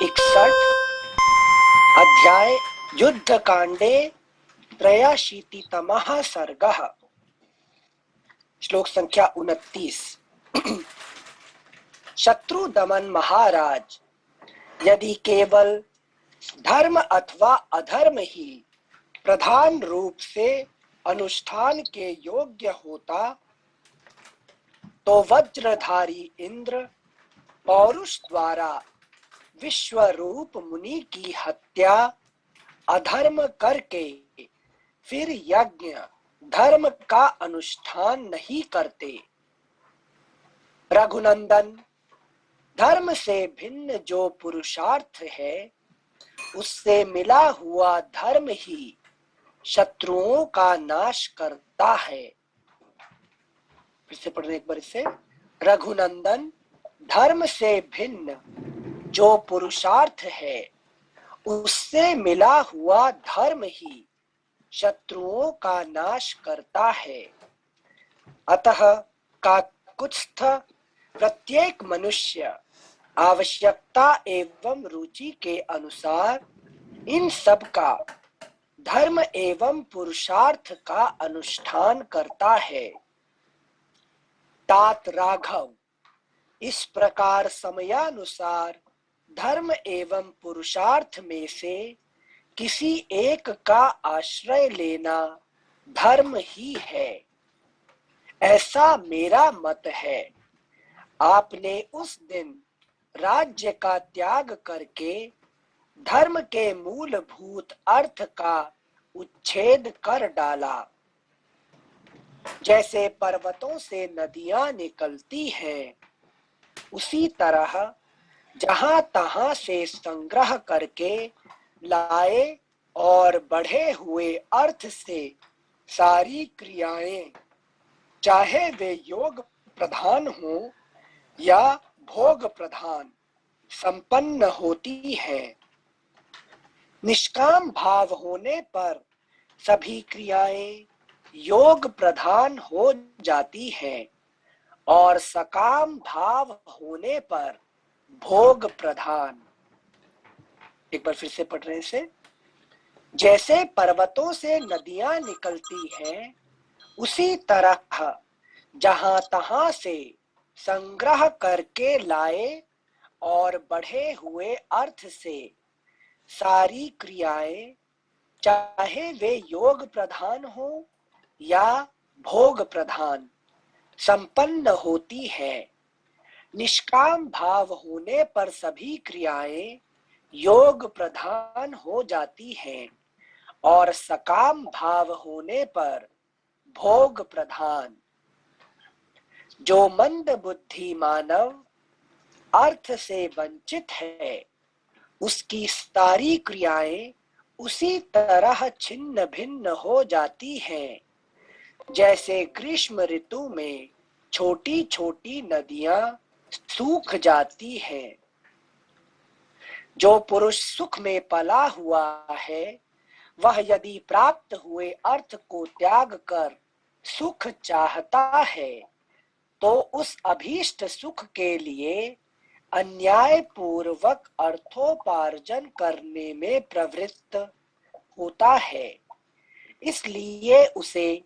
61 अध्याय युद्ध कांडे 83तमः सर्गः। श्लोक संख्या 29। शत्रु दमन महाराज, यदि केवल धर्म अथवा अधर्म ही प्रधान रूप से अनुष्ठान के योग्य होता तो वज्रधारी इंद्र पौरुष द्वारा विश्वरूप मुनि की हत्या अधर्म करके फिर यज्ञ धर्म का अनुष्ठान नहीं करते। रघुनंदन, धर्म से भिन्न जो पुरुषार्थ है उससे मिला हुआ धर्म ही शत्रुओं का नाश करता है। फिर से पढ़ने एक बार इसे। रघुनंदन, धर्म से भिन्न जो पुरुषार्थ है उससे मिला हुआ धर्म ही शत्रुओं का नाश करता है। अतः काकुत्स्थ प्रत्येक मनुष्य आवश्यकता एवं रुचि के अनुसार इन सब का धर्म एवं पुरुषार्थ का अनुष्ठान करता है। तात राघव, इस प्रकार समयानुसार धर्म एवं पुरुषार्थ में से किसी एक का आश्रय लेना धर्म ही है, ऐसा मेरा मत है। आपने उस दिन राज्य का त्याग करके धर्म के मूलभूत अर्थ का उच्छेद कर डाला। जैसे पर्वतों से नदियां निकलती हैं, उसी तरह जहां तहां से संग्रह करके लाए और बढ़े हुए अर्थ से सारी क्रियाएं, चाहे वे योग प्रधान हो या भोग प्रधान, संपन्न होती है। निष्काम भाव होने पर सभी क्रियाएं योग प्रधान हो जाती हैं और सकाम भाव होने पर भोग प्रधान। एक बार फिर से पढ़ रहे से। जैसे पर्वतों से नदियां निकलती हैं, उसी तरह जहां तहां से संग्रह करके लाए और बढ़े हुए अर्थ से सारी क्रियाएं, चाहे वे योग प्रधान हो या भोग प्रधान, संपन्न होती है। निष्काम भाव होने पर सभी क्रियाएं योग प्रधान हो जाती हैं और सकाम भाव होने पर भोग प्रधान। जो मंद बुद्धि मानव अर्थ से वंचित है, उसकी सारी क्रियाएं उसी तरह छिन्न भिन्न हो जाती हैं, जैसे ग्रीष्म ऋतु में छोटी छोटी नदियां सूख जाती हैं। जो पुरुष सुख में पला हुआ है, वह यदि प्राप्त हुए अर्थ को त्याग कर सुख चाहता है तो उस अभीष्ट सुख के लिए अन्याय पूर्वक अर्थोपार्जन करने में प्रवृत्त होता है। इसलिए उसे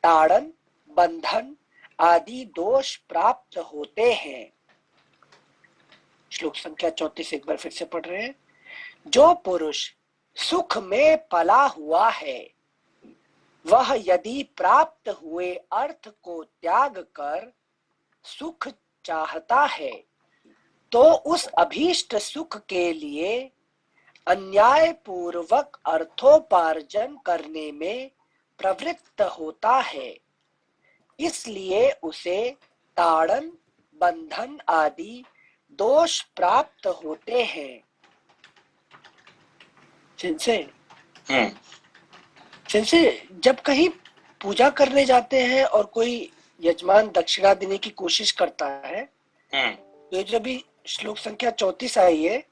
ताड़न, बंधन आदि दोष प्राप्त होते हैं। श्लोक संख्या 34 एक बार फिर से पढ़ रहे हैं। जो पुरुष सुख में पला हुआ है, वह यदि प्राप्त हुए अर्थ को त्याग कर सुख चाहता है तो उस अभीष्ट सुख के लिए अन्याय पूर्वक अर्थोपार्जन करने में प्रवृत्त होता है। इसलिए उसे ताड़न, बंधन आदि दोष प्राप्त होते हैं। सिंसे जब कहीं पूजा करने जाते हैं और कोई यजमान दक्षिणा देने की कोशिश करता है, तो जब भी श्लोक संख्या 34 आई है,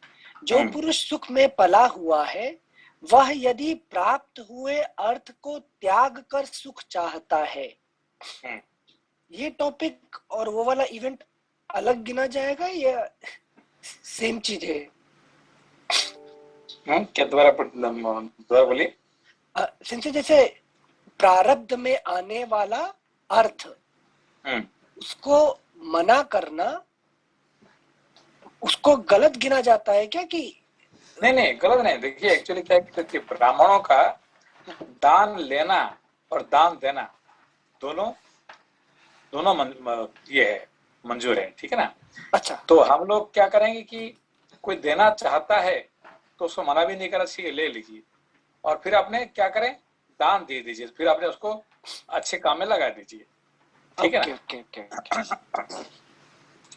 जो पुरुष सुख में पला हुआ है, वह यदि प्राप्त हुए अर्थ को त्याग कर सुख चाहता है। ये टॉपिक और वो वाला इवेंट अलग गिना जाएगा या सेम चीज है? क्या दोबारा बोलिए। सिंसे जैसे प्रारब्ध में आने वाला अर्थ, उसको मना करना, उसको गलत गिना जाता है क्या? कि नहीं नहीं, गलत नहीं। देखिए एक्चुअली क्या है कि ब्राह्मणों का दान लेना और दान देना दोनों दोनों ये है, मंजूर है, ठीक है ना। अच्छा, तो हम लोग क्या करेंगे कि कोई देना चाहता है तो उसको मना भी नहीं करना चाहिए, ले लीजिए। और फिर आपने क्या करें, दान दे दीजिए, फिर आपने उसको अच्छे काम में लगा दीजिए, ठीक है ओके ना। ओके ओके,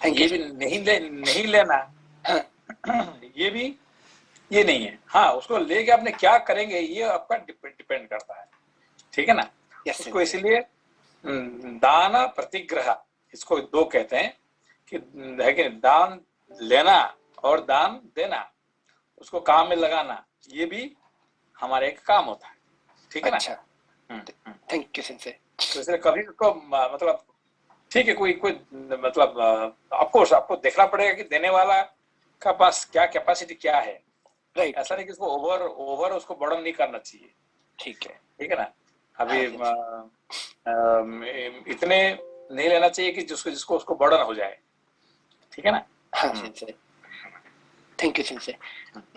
थैंक यू ये भी नहीं लेना, सर। ये भी, ये नहीं है। हाँ, उसको लेके आपने क्या करेंगे ये आपका डिपेंड करता है, ठीक है ना। यस उसको सर। इसीलिए दान प्रतिग्रह, इसको दो कहते हैं कि है कि दान लेना और दान देना, उसको काम में लगाना, ये भी हमारे एक काम होता है, ठीक है ना। अच्छा, थैंक यू सर। तो इसलिए कभी उसको मतलब ठीक है, कोई कोई मतलब आपको देखना पड़ेगा कि देने वाला का पास क्या कैपेसिटी क्या है। राइट, ऐसा नहीं कि उसको ओवर ओवर उसको बर्डन नहीं करना चाहिए, ठीक है। ठीक है ना। अभी हाँ सर। इतने नहीं लेना चाहिए कि जिसको जिसको उसको बर्डन हो जाए, ठीक है ना। हाँ सर, थैंक यू सर।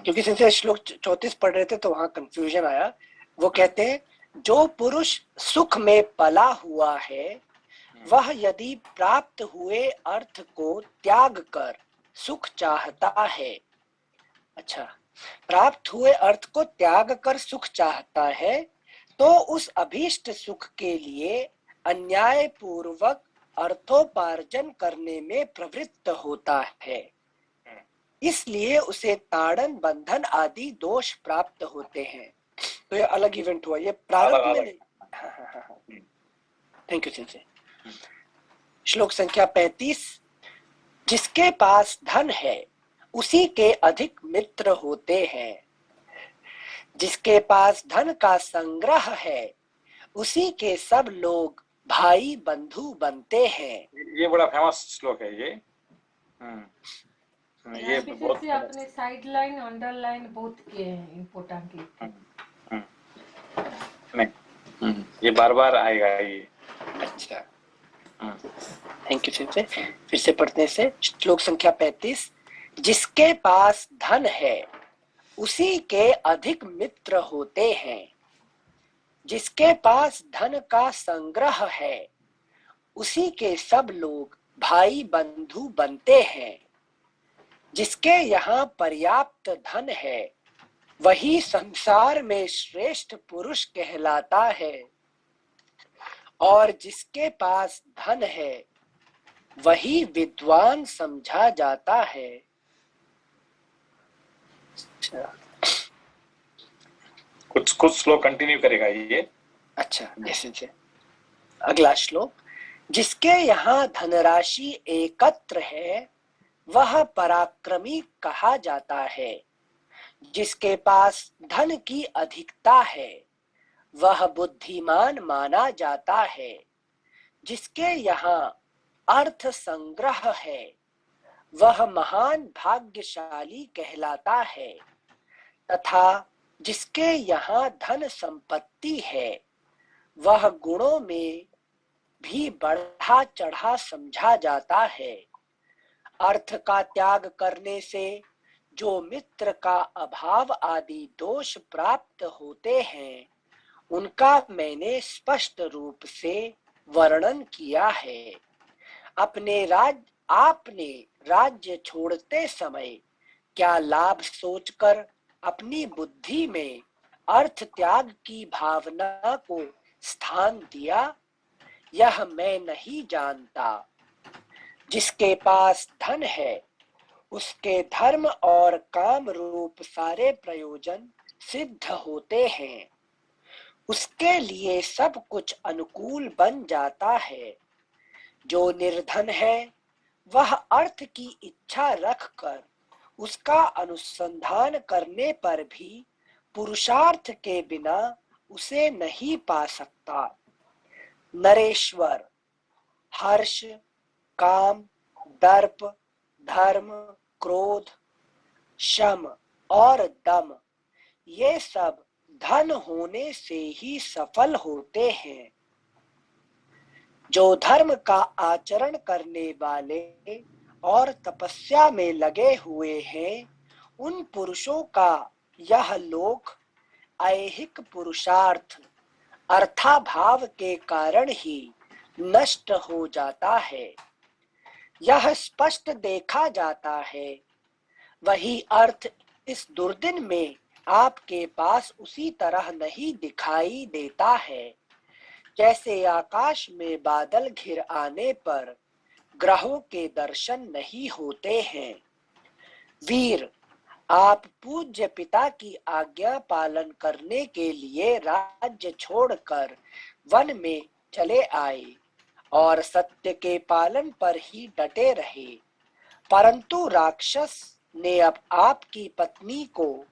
क्योंकि सर श्लोक 34 पढ़ रहे थे तो वहां कंफ्यूजन आया। वो कहते हैं, जो पुरुष सुख में पला हुआ है वह यदि प्राप्त हुए अर्थ को त्याग कर सुख चाहता है। अच्छा, प्राप्त हुए अर्थ को त्याग कर सुख चाहता है तो उस अभीष्ट सुख के लिए अन्याय पूर्वक अर्थोपार्जन करने में प्रवृत्त होता है। इसलिए उसे ताड़न, बंधन आदि दोष प्राप्त होते हैं। तो ये अलग इवेंट हुआ, ये अलग प्रारब्ध में अलग। नहीं। हाँ हाँ हाँ, थैंक यू सिंह। श्लोक संख्या 35। जिसके पास धन है उसी के अधिक मित्र होते हैं, जिसके पास धन का संग्रह है उसी के सब लोग भाई बंधु बनते हैं। ये बड़ा फेमस श्लोक है ये। ये यहाँ पे बहुत से फेमस। अपने साइड लाइन अंडरलाइन बहुत किए हैं, इम्पोर्टेंट लिखे हैं। नहीं, ये बार बार आएगा ये। अच्छा, थैंक यू सिंह। फिर से पढ़ते हैं से श्लोक संख्या 35। जिसके पास धन है उसी के अधिक मित्र होते हैं, जिसके पास धन का संग्रह है उसी के सब लोग भाई बंधु बनते हैं। जिसके यहाँ पर्याप्त धन है वही संसार में श्रेष्ठ पुरुष कहलाता है, और जिसके पास धन है वही विद्वान समझा जाता है। कुछ कुछ श्लोक कंटिन्यू करेगा ये। अच्छा, ऐसे अगला श्लोक। जिसके यहाँ धनराशि एकत्र है वह पराक्रमी कहा जाता है, जिसके पास धन की अधिकता है वह बुद्धिमान माना जाता है, जिसके यहाँ अर्थ संग्रह है वह महान भाग्यशाली कहलाता है, तथा जिसके यहाँ धन संपत्ति है वह गुणों में भी बढ़ा चढ़ा समझा जाता है। अर्थ का त्याग करने से जो मित्र का अभाव आदि दोष प्राप्त होते हैं उनका मैंने स्पष्ट रूप से वर्णन किया है। आपने राज्य छोड़ते समय क्या लाभ सोचकर अपनी बुद्धि में अर्थ त्याग की भावना को स्थान दिया, यह मैं नहीं जानता। जिसके पास धन है उसके धर्म और काम रूप सारे प्रयोजन सिद्ध होते हैं, उसके लिए सब कुछ अनुकूल बन जाता है। जो निर्धन है वह अर्थ की इच्छा रखकर उसका अनुसंधान करने पर भी पुरुषार्थ के बिना उसे नहीं पा सकता। नरेश्वर हर्ष, काम, दर्प, धर्म, क्रोध, शम और दम ये सब धन होने से ही सफल होते हैं। जो धर्म का आचरण करने वाले और तपस्या में लगे हुए हैं, उन पुरुषों का यह लोक ऐहिक पुरुषार्थ अर्थाभाव के कारण ही नष्ट हो जाता है। यह स्पष्ट देखा जाता है। वही अर्थ इस दुर्दिन में आपके पास उसी तरह नहीं दिखाई देता है जैसे आकाश में बादल घिर आने पर ग्रहों के दर्शन नहीं होते हैं। वीर, आप पूज्य पिता की आज्ञा पालन करने के लिए राज्य छोड़कर वन में चले आए और सत्य के पालन पर ही डटे रहे, परंतु राक्षस ने अब आपकी पत्नी को,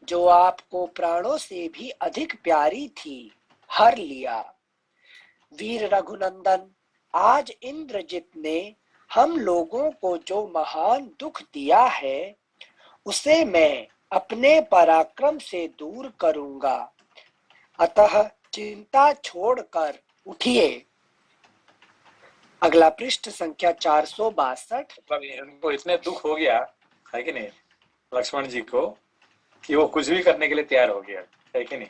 जो आपको प्राणों से भी अधिक प्यारी थी, हर लिया। वीर रघुनंदन, आज इंद्रजित ने हम लोगों को जो महान दुख दिया है, उसे मैं अपने पराक्रम से दूर करूंगा। अतः चिंता छोड़कर उठिए। अगला पृष्ठ संख्या 462। इनको इतने दुख हो गया है कि नहीं लक्ष्मण जी को, कि वो कुछ भी करने के लिए तैयार हो गया है कि नहीं।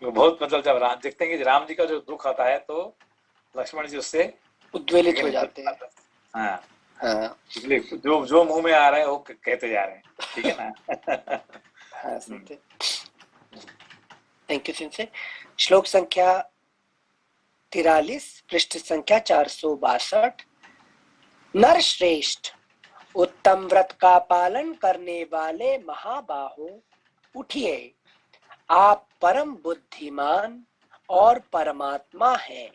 वो बहुत, मतलब जब राम देखते हैं कि राम जी का जो दुख आता है तो लक्ष्मण जी उससे उद्वेलित हो जाते हैं। हाँ हाँ, इसलिए जो जो मुंह में आ रहा है वो कहते जा रहे हैं, ठीक है ना। हाँ, थैंक यू सिंसे। श्लोक संख्या 43, पृष्ठ संख्या 462। नर श्रेष्ठ, उत्तम व्रत का पालन करने वाले महाबाहो, उठिए। आप परम बुद्धिमान और परमात्मा हैं।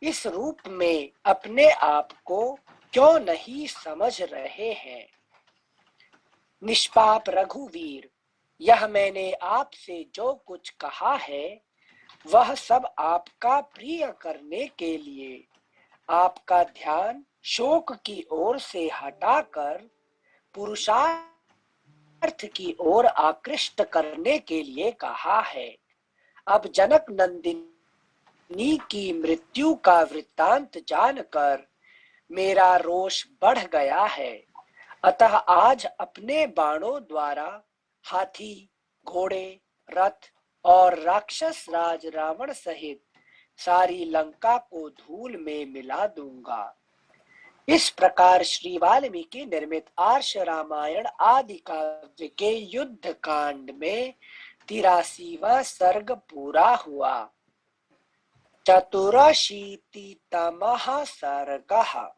इस रूप में अपने आप को क्यों नहीं समझ रहे हैं? निष्पाप रघुवीर, यह मैंने आपसे जो कुछ कहा है वह सब आपका प्रिय करने के लिए आपका ध्यान शोक की ओर से हटाकर पुरुषार्थ की ओर आकृष्ट करने के लिए कहा है। अब जनक नंदिनी की मृत्यु का वृत्तांत जानकर मेरा रोष बढ़ गया है। अतः आज अपने बाणों द्वारा हाथी, घोड़े, रथ और राक्षस राज रावण सहित सारी लंका को धूल में मिला दूंगा। इस प्रकार श्री वाल्मीकि निर्मित आर्ष रामायण आदि काव्य के युद्ध कांड में 83वां सर्ग पूरा हुआ। 84तमः सर्गः।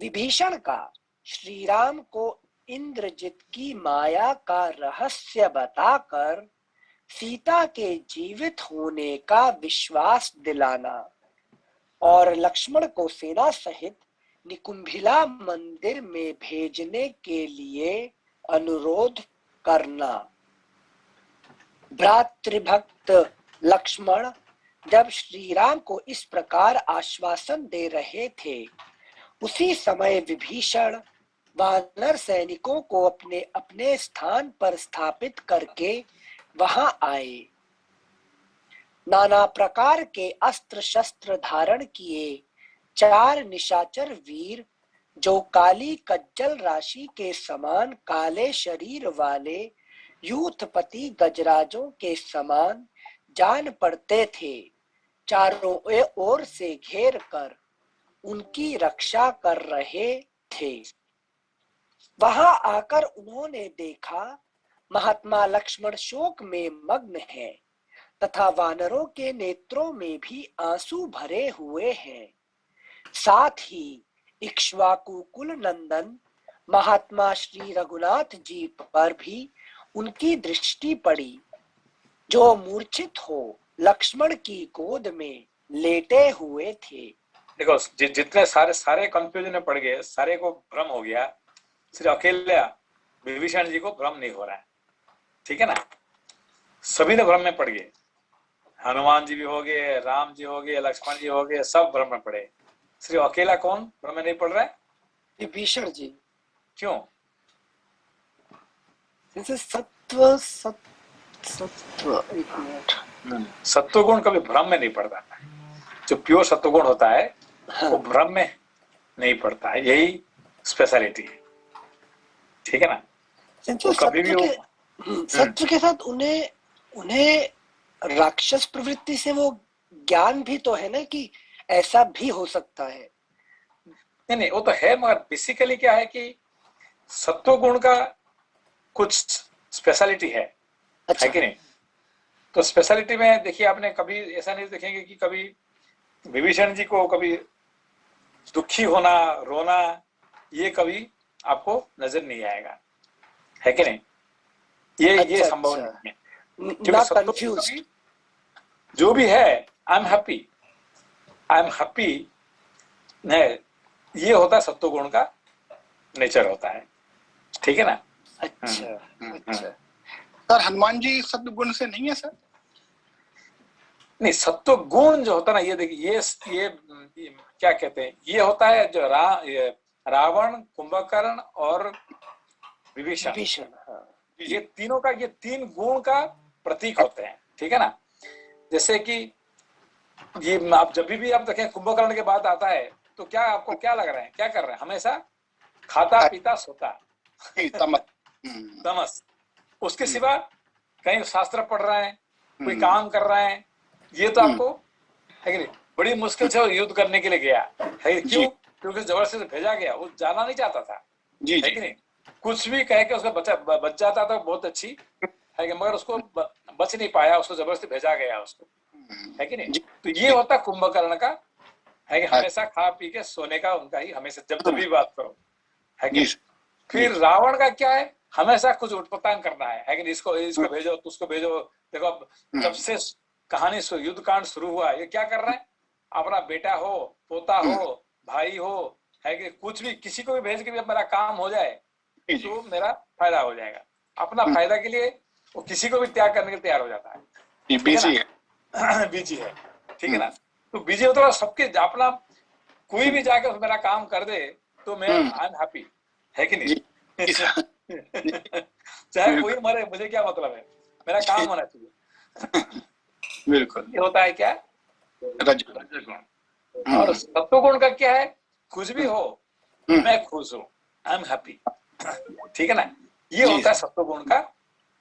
विभीषण का श्री राम को इंद्रजित की माया का रहस्य बताकर सीता के जीवित होने का विश्वास दिलाना और लक्ष्मण को सेना सहित निकुंभिला मंदिर में भेजने के लिए अनुरोध करना। भ्रातृभक्त लक्ष्मण जब श्री राम को इस प्रकार आश्वासन दे रहे थे, उसी समय विभीषण वानर सैनिकों को अपने अपने स्थान पर स्थापित करके वहां आए। नाना प्रकार के अस्त्र शस्त्र धारण किए 4 निशाचर वीर, जो काली कज्जल राशि के समान काले शरीर वाले यूथपति गजराजों के समान जान पड़ते थे, चारों ओर से घेर कर उनकी रक्षा कर रहे थे। वहां आकर उन्होंने देखा महात्मा लक्ष्मण शोक में मग्न है तथा वानरों के नेत्रों में भी आंसू भरे हुए हैं। साथ ही इक्ष्वाकु कुल नंदन महात्मा श्री रघुनाथ जी पर भी उनकी दृष्टि पड़ी, जो मूर्छित हो लक्ष्मण की गोद में लेटे हुए थे। देखो जितने सारे कंफ्यूजन में पड़ गए, सारे को भ्रम हो गया, सिर्फ अकेले विभीषण जी को भ्रम नहीं हो रहा है, ठीक है ना। सभी ने भ्रम में पड़ गए, हनुमान जी भी हो गए, राम जी हो गए, लक्ष्मण जी हो गए, सब भ्रम में पड़े। सिर्फ अकेला कौन भ्रम में नहीं पड़ रहा है? विभीषण जी। क्यों? जैसे सत्व सत्व एक मिनट। सत्व गुण कभी भ्रम में नहीं पड़ता। जो प्योर सत्व गुण होता है हाँ। वो भ्रम में नहीं पड़ता है, यही स्पेशलिटी है, ठीक है ना। तो कभी भी सत्व के साथ उन्हें उन्हें राक्षस प्रवृत्ति से वो ज्ञान भी तो है ना कि ऐसा भी हो सकता है। नहीं नहीं वो तो है, मगर बेसिकली क्या है कि सत्व गुण का कुछ स्पेशलिटी है। अच्छा। है कि नहीं। तो स्पेशलिटी में देखिए, आपने कभी ऐसा नहीं देखेंगे कि कभी विभीषण जी को कभी दुखी होना, रोना, ये कभी आपको नजर नहीं आएगा, है कि नहीं। ये संभव नहीं है, ना क्योंकि कंफ्यूज। जो भी है I am happy, I am happy है, ये होता है सत्व गुण का नेचर होता है, ठीक है ना। अच्छा अच्छा। सर हनुमान जी सत्व गुण से नहीं है सर? नहीं, सत्व गुण जो होता है ना, ये देखिए, ये क्या कहते हैं, ये होता है जो रावण, कुंभकर्ण और विभीषण, हाँ। ये तीनों का, ये तीन गुण का प्रतीक होते हैं, ठीक है ना। जैसे कि ये आप जब भी आप देखें कुंभकर्ण के बाद आता है तो क्या आपको क्या लग रहा है, क्या कर रहे हैं, हमेशा खाता पीता सोता, तमस, उसके सिवा कहीं शास्त्र पढ़ रहे हैं, कोई काम कर रहे हैं, ये तो आपको है कि नहीं। बड़ी मुश्किल से वो युद्ध करने के लिए गया है, क्यों, क्योंकि जबरदस्ती से भेजा गया, वो जाना नहीं चाहता था, है कि नहीं। कुछ भी कह के उसका बच जाता था बहुत अच्छी है कि, मगर उसको बच नहीं पाया, उसको जबरदस्ती भेजा गया उसको, है कि नहीं। तो ये होता कुंभकर्ण का है कि हमेशा खा पी के सोने का उनका ही हमेशा जब भी बात करो, है कि। फिर रावण का क्या है, हमेशा कुछ उटपटांग करना है कि इसको भेजो, उसको भेजो। देखो अब जब से कहानी युद्ध कांड शुरू हुआ, ये क्या कर रहा है, अपना बेटा हो, पोता हो, भाई हो, है कि कुछ भी, किसी को भी भेज के भी मेरा काम हो जाए तो मेरा फायदा हो जाएगा। अपना फायदा के लिए वो किसी को भी त्याग करने के लिए तैयार हो जाता है, बिजी है। बिजी है, ठीक है ना। तो बिजी होता है सबके, अपना कोई भी जाके मेरा काम कर दे तो मैं आई एम हैप्पी, है कि नहीं। चाहे कोई मरे, मुझे क्या मतलब है, मेरा काम होना चाहिए। बिल्कुल। ये होता है क्या, रजोगुण। और सत्वगुण का क्या है, कुछ भी हो मैं खुश हूँ, आई एम हैप्पी, ठीक है ना। ये होता है सत्वगुण का,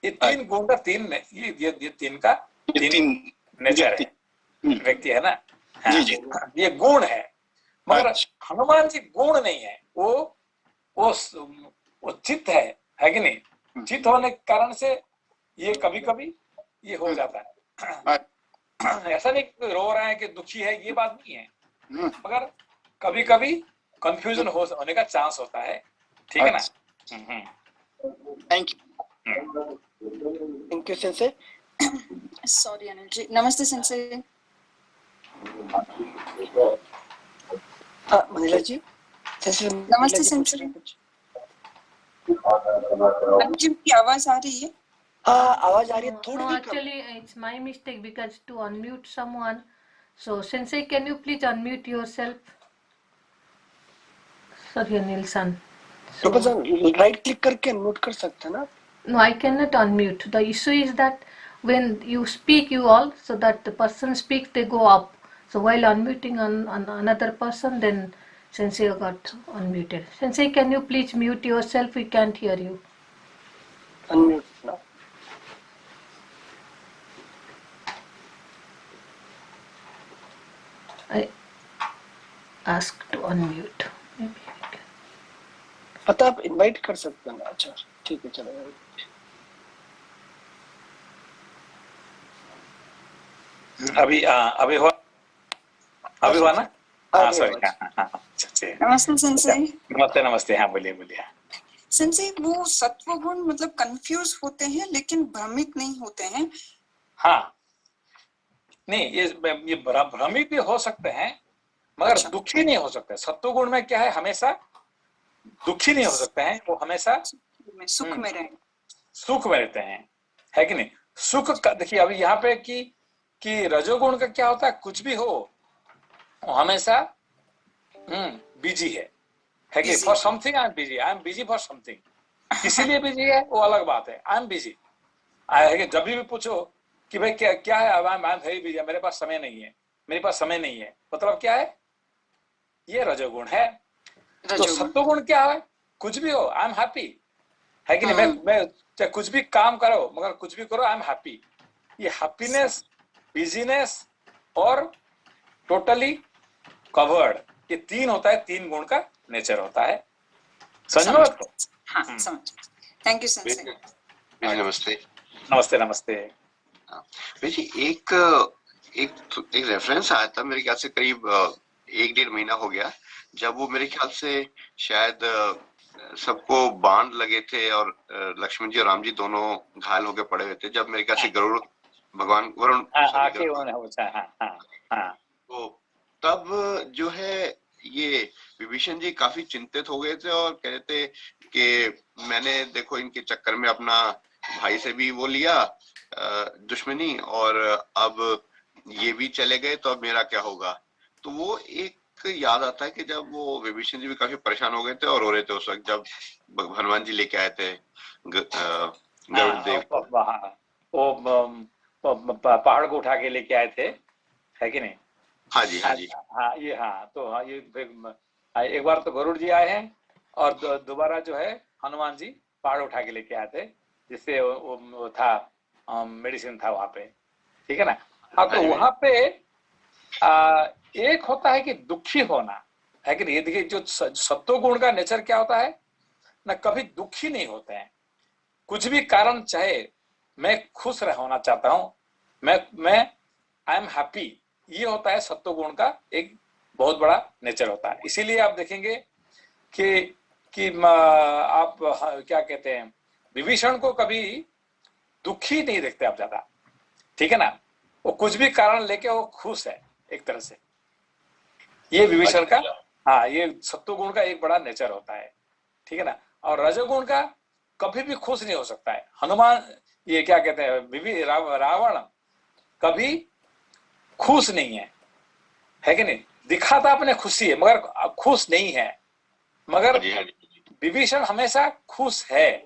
ये तीन गुण का ये तीन का तीन नेचर है, व्यक्ति है ना। हाँ, ये गुण है, मगर हनुमान जी गुण नहीं है, वो चित्त है कि नहीं। चित्त होने के कारण से ये कभी कभी ये हो जाता है। ऐसा नहीं रो रहे हैं कि दुखी है, ये बात नहीं है, मगर कभी कभी कंफ्यूजन होने का चांस होता है, ठीक है ना। Thank you sensei. Sorry Anil ji, नमस्ते सेंसे। मनीला जी, नमस्ते सेंसे। अनिल जी की आवाज आ रही है? हाँ आवाज आ रही है थोड़ी। No, actually it's my mistake because to unmute someone. So Sensei, can you please unmute yourself? Sorry, Nilsson. तो बस राइट क्लिक करके अनम्यूट कर सकते हैं ना। No, I cannot unmute. The issue is that when you speak, you all, so that the person speaks, they go up. So while unmuting on another person, then Sensei got unmuted. Sensei, can you please mute yourself? We can't hear you. Unmute now. I asked to unmute. Maybe we can. पता आप invite कर सकते हैं ना। अच्छा ठीक है, चलो। अभी हुआ ना। हाँ सॉरी। नमस्ते सेंसे। नमस्ते। हाँ बोलिए। सेंसे, वो सत्व गुण मतलब कंफ्यूज होते हैं लेकिन भ्रमित नहीं होते हैं। हाँ नहीं, ये भ्रमित भी हो सकते हैं, मगर दुखी नहीं हो सकते। सत्व गुण में क्या है, हमेशा दुखी नहीं हो सकते हैं, वो हमेशा सुख में रहें, सुख में रहते हैं, है कि नहीं। सुख का देखिए अभी यहाँ पे कि रजोगुण का क्या होता है, कुछ भी हो वो हमेशा बिजी है कि for something I am busy for something, किसी लिए बिजी है वो अलग बात है। आई एम बिजी है कि जब भी पूछो कि भाई क्या क्या है, आई एम वेरी बिजी, मेरे पास समय नहीं है, मेरे पास समय नहीं है, मतलब क्या है, ये रजोगुण है। तो रजोगुण। सत्वगुण क्या है, कुछ भी हो आई एम हैप्पी, है कि नहीं, मैं चाहे कुछ भी काम करो मगर कुछ भी करो आई एम हैप्पी। ये हैप्पीनेस, बिजीनेस और टोटली कवर्ड, ये तीन होता है, तीन गुण का नेचर होता है। समझ में बात को? हाँ समझ। Thank you sense. जी नमस्ते। नमस्ते नमस्ते। जी एक एक रेफरेंस आया था मेरे ख्याल से करीब 1-1.5 महीना हो गया, जब वो मेरे ख्याल से शायद सबको बाण लगे थे और लक्ष्मण जी और राम जी दोनों घायल होकर पड़े हुए थे, जब मेरे ख्याल से गरुड़ भगवान वरुण तो तब जो है ये विभीषण जी काफी चिंतित हो गए थे और कह रहे थे कि मैंने देखो इनके चक्कर में अपना भाई से भी वो लिया दुश्मनी, और अब ये भी चले गए तो अब मेरा क्या होगा। तो वो एक याद आता है कि जब वो विभीषण जी भी काफी परेशान हो गए थे और रो रहे थे उस वक्त, जब हनुमान जी लेके आए थे गरुड़ देव को, वो पहाड़ को उठा के लेके आए थे, है कि नहीं? हाँ जी हाँ जी हाँ ये हाँ, तो हाँ ये एक बार तो गरुड़ जी आए हैं और दोबारा जो है हनुमान जी पहाड़ उठा के लेके आए थे, जिससे वो था मेडिसिन था वहां पे, ठीक है ना। हाँ तो वहां पे एक होता है कि दुखी होना, है कि नहीं। ये देखिए जो सत्वगुण का नेचर क्या होता है ना, कभी दुखी नहीं होते हैं, कुछ भी कारण चाहे, मैं खुश होना चाहता हूं, मैं आई एम हैप्पी, ये होता है सत्वगुण का एक बहुत बड़ा नेचर होता है। इसीलिए आप देखेंगे कि आप क्या कहते हैं, विभीषण को कभी दुखी नहीं देखते आप ज्यादा, ठीक है ना। वो कुछ भी कारण लेके वो खुश है एक तरह से, ये विभीषण का, हाँ ये सत्वगुण का एक बड़ा नेचर होता है, ठीक है ना। और रजोगुण का कभी भी खुश नहीं हो सकता है। हनुमान, ये क्या कहते हैं, रावण कभी खुश नहीं है कि नहीं, दिखाता अपने खुशी है मगर खुश नहीं है। मगर विभीषण हमेशा खुश है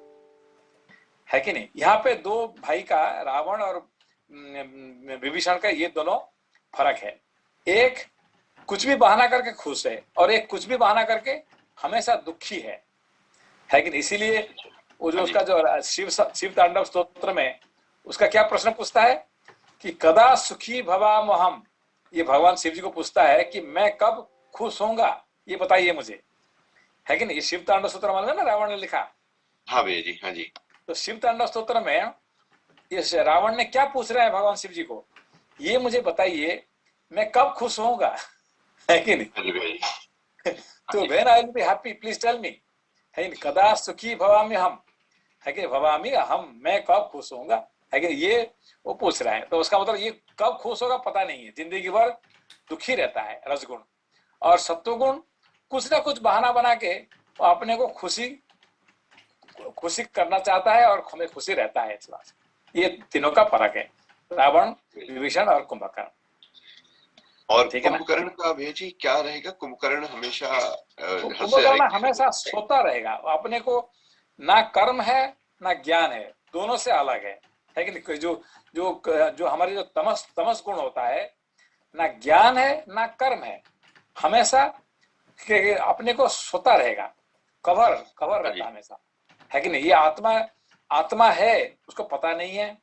कि नहीं। यहाँ पे दो भाई का, रावण और विभीषण का, ये दोनों फर्क है। एक कुछ भी बहाना करके खुश है और एक कुछ भी बहाना करके हमेशा दुखी है कि नहीं। इसीलिए वो जो उसका जो शिव तांडव स्तोत्र में उसका क्या प्रश्न पूछता है कि कदा सुखी भवामहम, ये भगवान शिव जी को पूछता है कि मैं कब खुश होऊंगा, ये बताइए मुझे, है कि नहीं। शिव तांडव स्तोत्र मालूम है ना, रावण ने लिखा। हाँ भैया जी, हाँ जी। तो शिव तांडव स्तोत्र में ये रावण ने क्या पूछ रहा है भगवान शिव जी को, ये मुझे बताइए मैं कब खुश होऊंगा, है कि नहीं। तो when I will be happy please tell me, है कि कदा सुखी भवामी हम, है कि भवामी हम, मैं कब खुश होऊंगा, है कि ये वो पूछ रहा है। तो उसका मतलब ये कब खुश होगा पता नहीं है, जिंदगी भर दुखी रहता है रजगुण। और सत्वगुण कुछ ना कुछ बहाना बना के अपने को खुशी करना चाहता है और हमें खुशी रहता है इस बात से। ये तीनों का फर्क है, रावण, विभीषण और कुंभकर्ण। और कुंभकर्ण का भैया जी क्या रहेगा? कुंभकर्ण हमेशा कुंभकर्ण हमेशा सोता रहेगा, अपने को ना कर्म है ना ज्ञान है, दोनों से अलग है कि नहीं। जो हमारे जो तमस गुण होता है, ना ज्ञान है ना कर्म है, हमेशा अपने को सोता रहेगा, कवर रहता हमेशा, है कि नहीं। ये आत्मा है, उसको पता नहीं है,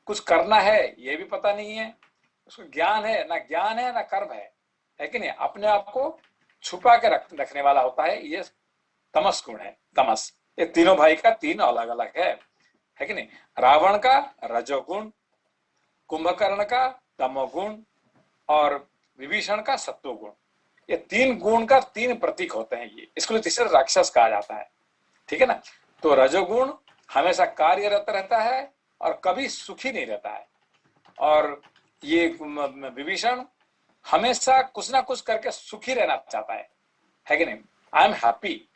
कुछ करना है ये भी पता नहीं है, उसको ज्ञान है ना कर्म है कि नहीं। अपने आप को छुपा के रखने वाला होता है, ये तमस गुण है। तमस, ये तीनों भाई का तीन अलग अलग है कि नहीं। रावण का रजोगुण, कुंभकर्ण का तमोगुण और विभीषण का सत्वगुण, ये तीन गुण का तीन प्रतीक होते हैं। ये इसको तीसरा राक्षस कहा जाता है, ठीक है ना। तो रजोगुण हमेशा कार्यरत रहता है और कभी सुखी नहीं रहता है, और ये विभीषण हमेशा कुछ ना कुछ करके सुखी रहना चाहता है कि नहीं, आई एम हैप्पी।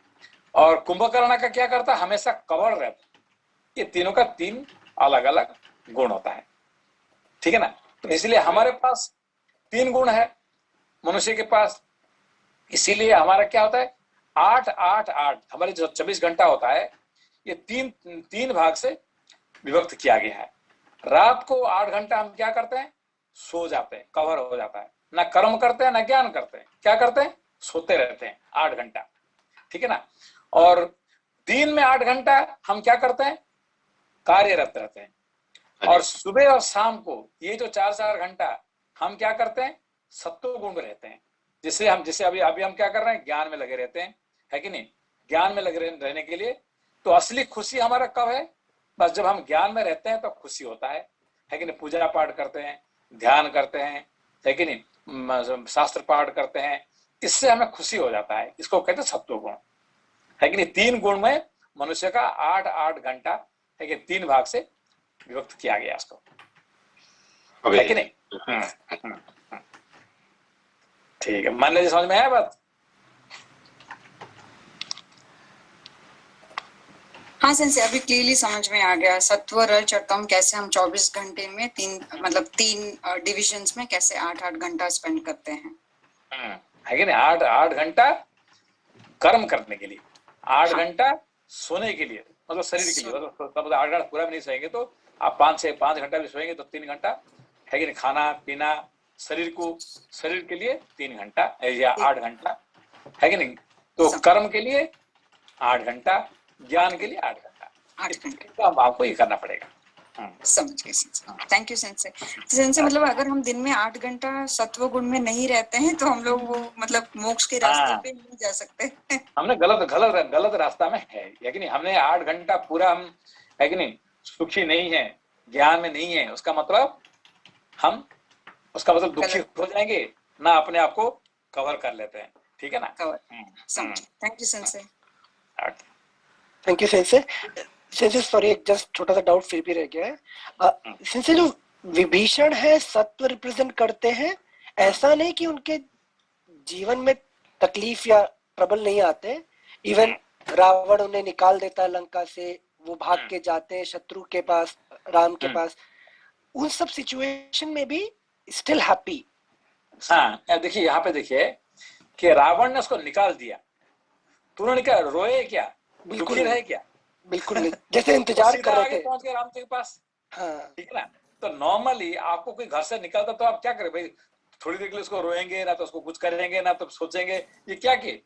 और कुंभकर्ण का क्या करता है, हमेशा कवर रहता। ये तीनों का तीन अलग अलग गुण होता है, ठीक है ना। तो इसलिए हमारे पास तीन गुण है मनुष्य के पास, इसीलिए हमारा क्या होता है 8-8-8, हमारे जो 24 घंटा होता है ये तीन भाग से विभक्त किया गया है। रात को 8 घंटा हम क्या करते हैं, सो जाते हैं, कवर हो जाता है, ना कर्म करते हैं ना ज्ञान करते हैं, क्या करते हैं, सोते रहते हैं 8 घंटा, ठीक है ना। और दिन में 8 घंटा हम क्या करते हैं, कार्यरत रहते हैं। और सुबह और शाम को ये जो 4-4 घंटा हम क्या करते हैं, सत्व गुण में रहते हैं। जैसे अभी हम क्या कर रहे हैं, ज्ञान में लगे रहते हैं, है कि नहीं। ज्ञान में लगे रहने के लिए तो असली खुशी हमारा कब है, बस जब हम ज्ञान में रहते हैं तो खुशी होता है कि नहीं। पूजा पाठ करते हैं, ध्यान करते हैं, है कि नहीं, शास्त्र पाठ करते हैं, इससे हमें खुशी हो जाता है। इसको कहते हैं सत्व गुण, है कि नहीं। 3 गुण में मनुष्य का 8-8 घंटा है कि 3 भाग से विभक्त किया गया इसको, है कि नहीं। ठीक है, मान लीजिए समझ में आया बात। हाँ सेंसे, अभी क्लियरली समझ में आ गया। सत्व रज और तम कैसे हम 24 घंटे में तीन डिविजन्स में कैसे 8-8 घंटा स्पेंड करते हैं, है कि नहीं। 8-8 घंटा कर्म करने के लिए, 8 घंटा सोने के लिए, मतलब शरीर के लिए। मतलब 8 घंटा पूरा भी नहीं सोएंगे तो आप 5 घंटा भी सोएंगे तो 3 घंटा, है कि नहीं। खाना पीना शरीर के लिए 3 घंटा या 8 घंटा, है कि नहीं। तो कर्म के लिए 8 घंटा, ज्ञान के लिए 8 घंटा, 8 घंटे। तो अब आपको ये करना पड़ेगा। समझ गए sensei, thank you sensei. Sensei मतलब अगर हम दिन में 8 घंटा सत्व गुण में नहीं रहते हैं तो हम लोग वो मतलब मोक्ष के रास्ते पे नहीं जा सकते। हमने गलत रास्ता में है कि नहीं। हमने 8 घंटा पूरा हम, है कि नहीं, सुखी नहीं है, ज्ञान में नहीं है, उसका मतलब दुखी हो जाएंगे ना, अपने आप को कवर कर लेते हैं, ठीक है ना। समझ, thank you sensei. Thank you sensei. Sensei sorry, एक जस्ट छोटा सा डाउट फिर भी रह गया है। सेंसे जो विभीषण है सत्व रिप्रेजेंट करते हैं, ऐसा नहीं कि उनके जीवन में तकलीफ या ट्रबल नहीं आते। इवन रावण उन्हें निकाल देता है लंका से, वो भाग के जाते हैं शत्रु के पास, राम के पास, उन सब सिचुएशन में भी स्टिल हैप्पी। हाँ, देखिए यहाँ पे देखिए कि रावण ने उसको निकाल दिया, तो उन्होंने क्या रोए, क्या दुखी रहे, क्या बिल्कुल नहीं, जैसे इंतजार कर रहे थे, पहुंच गए राम जी के पास। हाँ, ठीक है ना। तो नॉर्मली आपको कोई घर से निकलता तो आप क्या करें भाई, थोड़ी देर के लिए उसको रोएंगे, ना तो उसको कुछ करेंगे, ना तो सोचेंगे। ये क्या किए,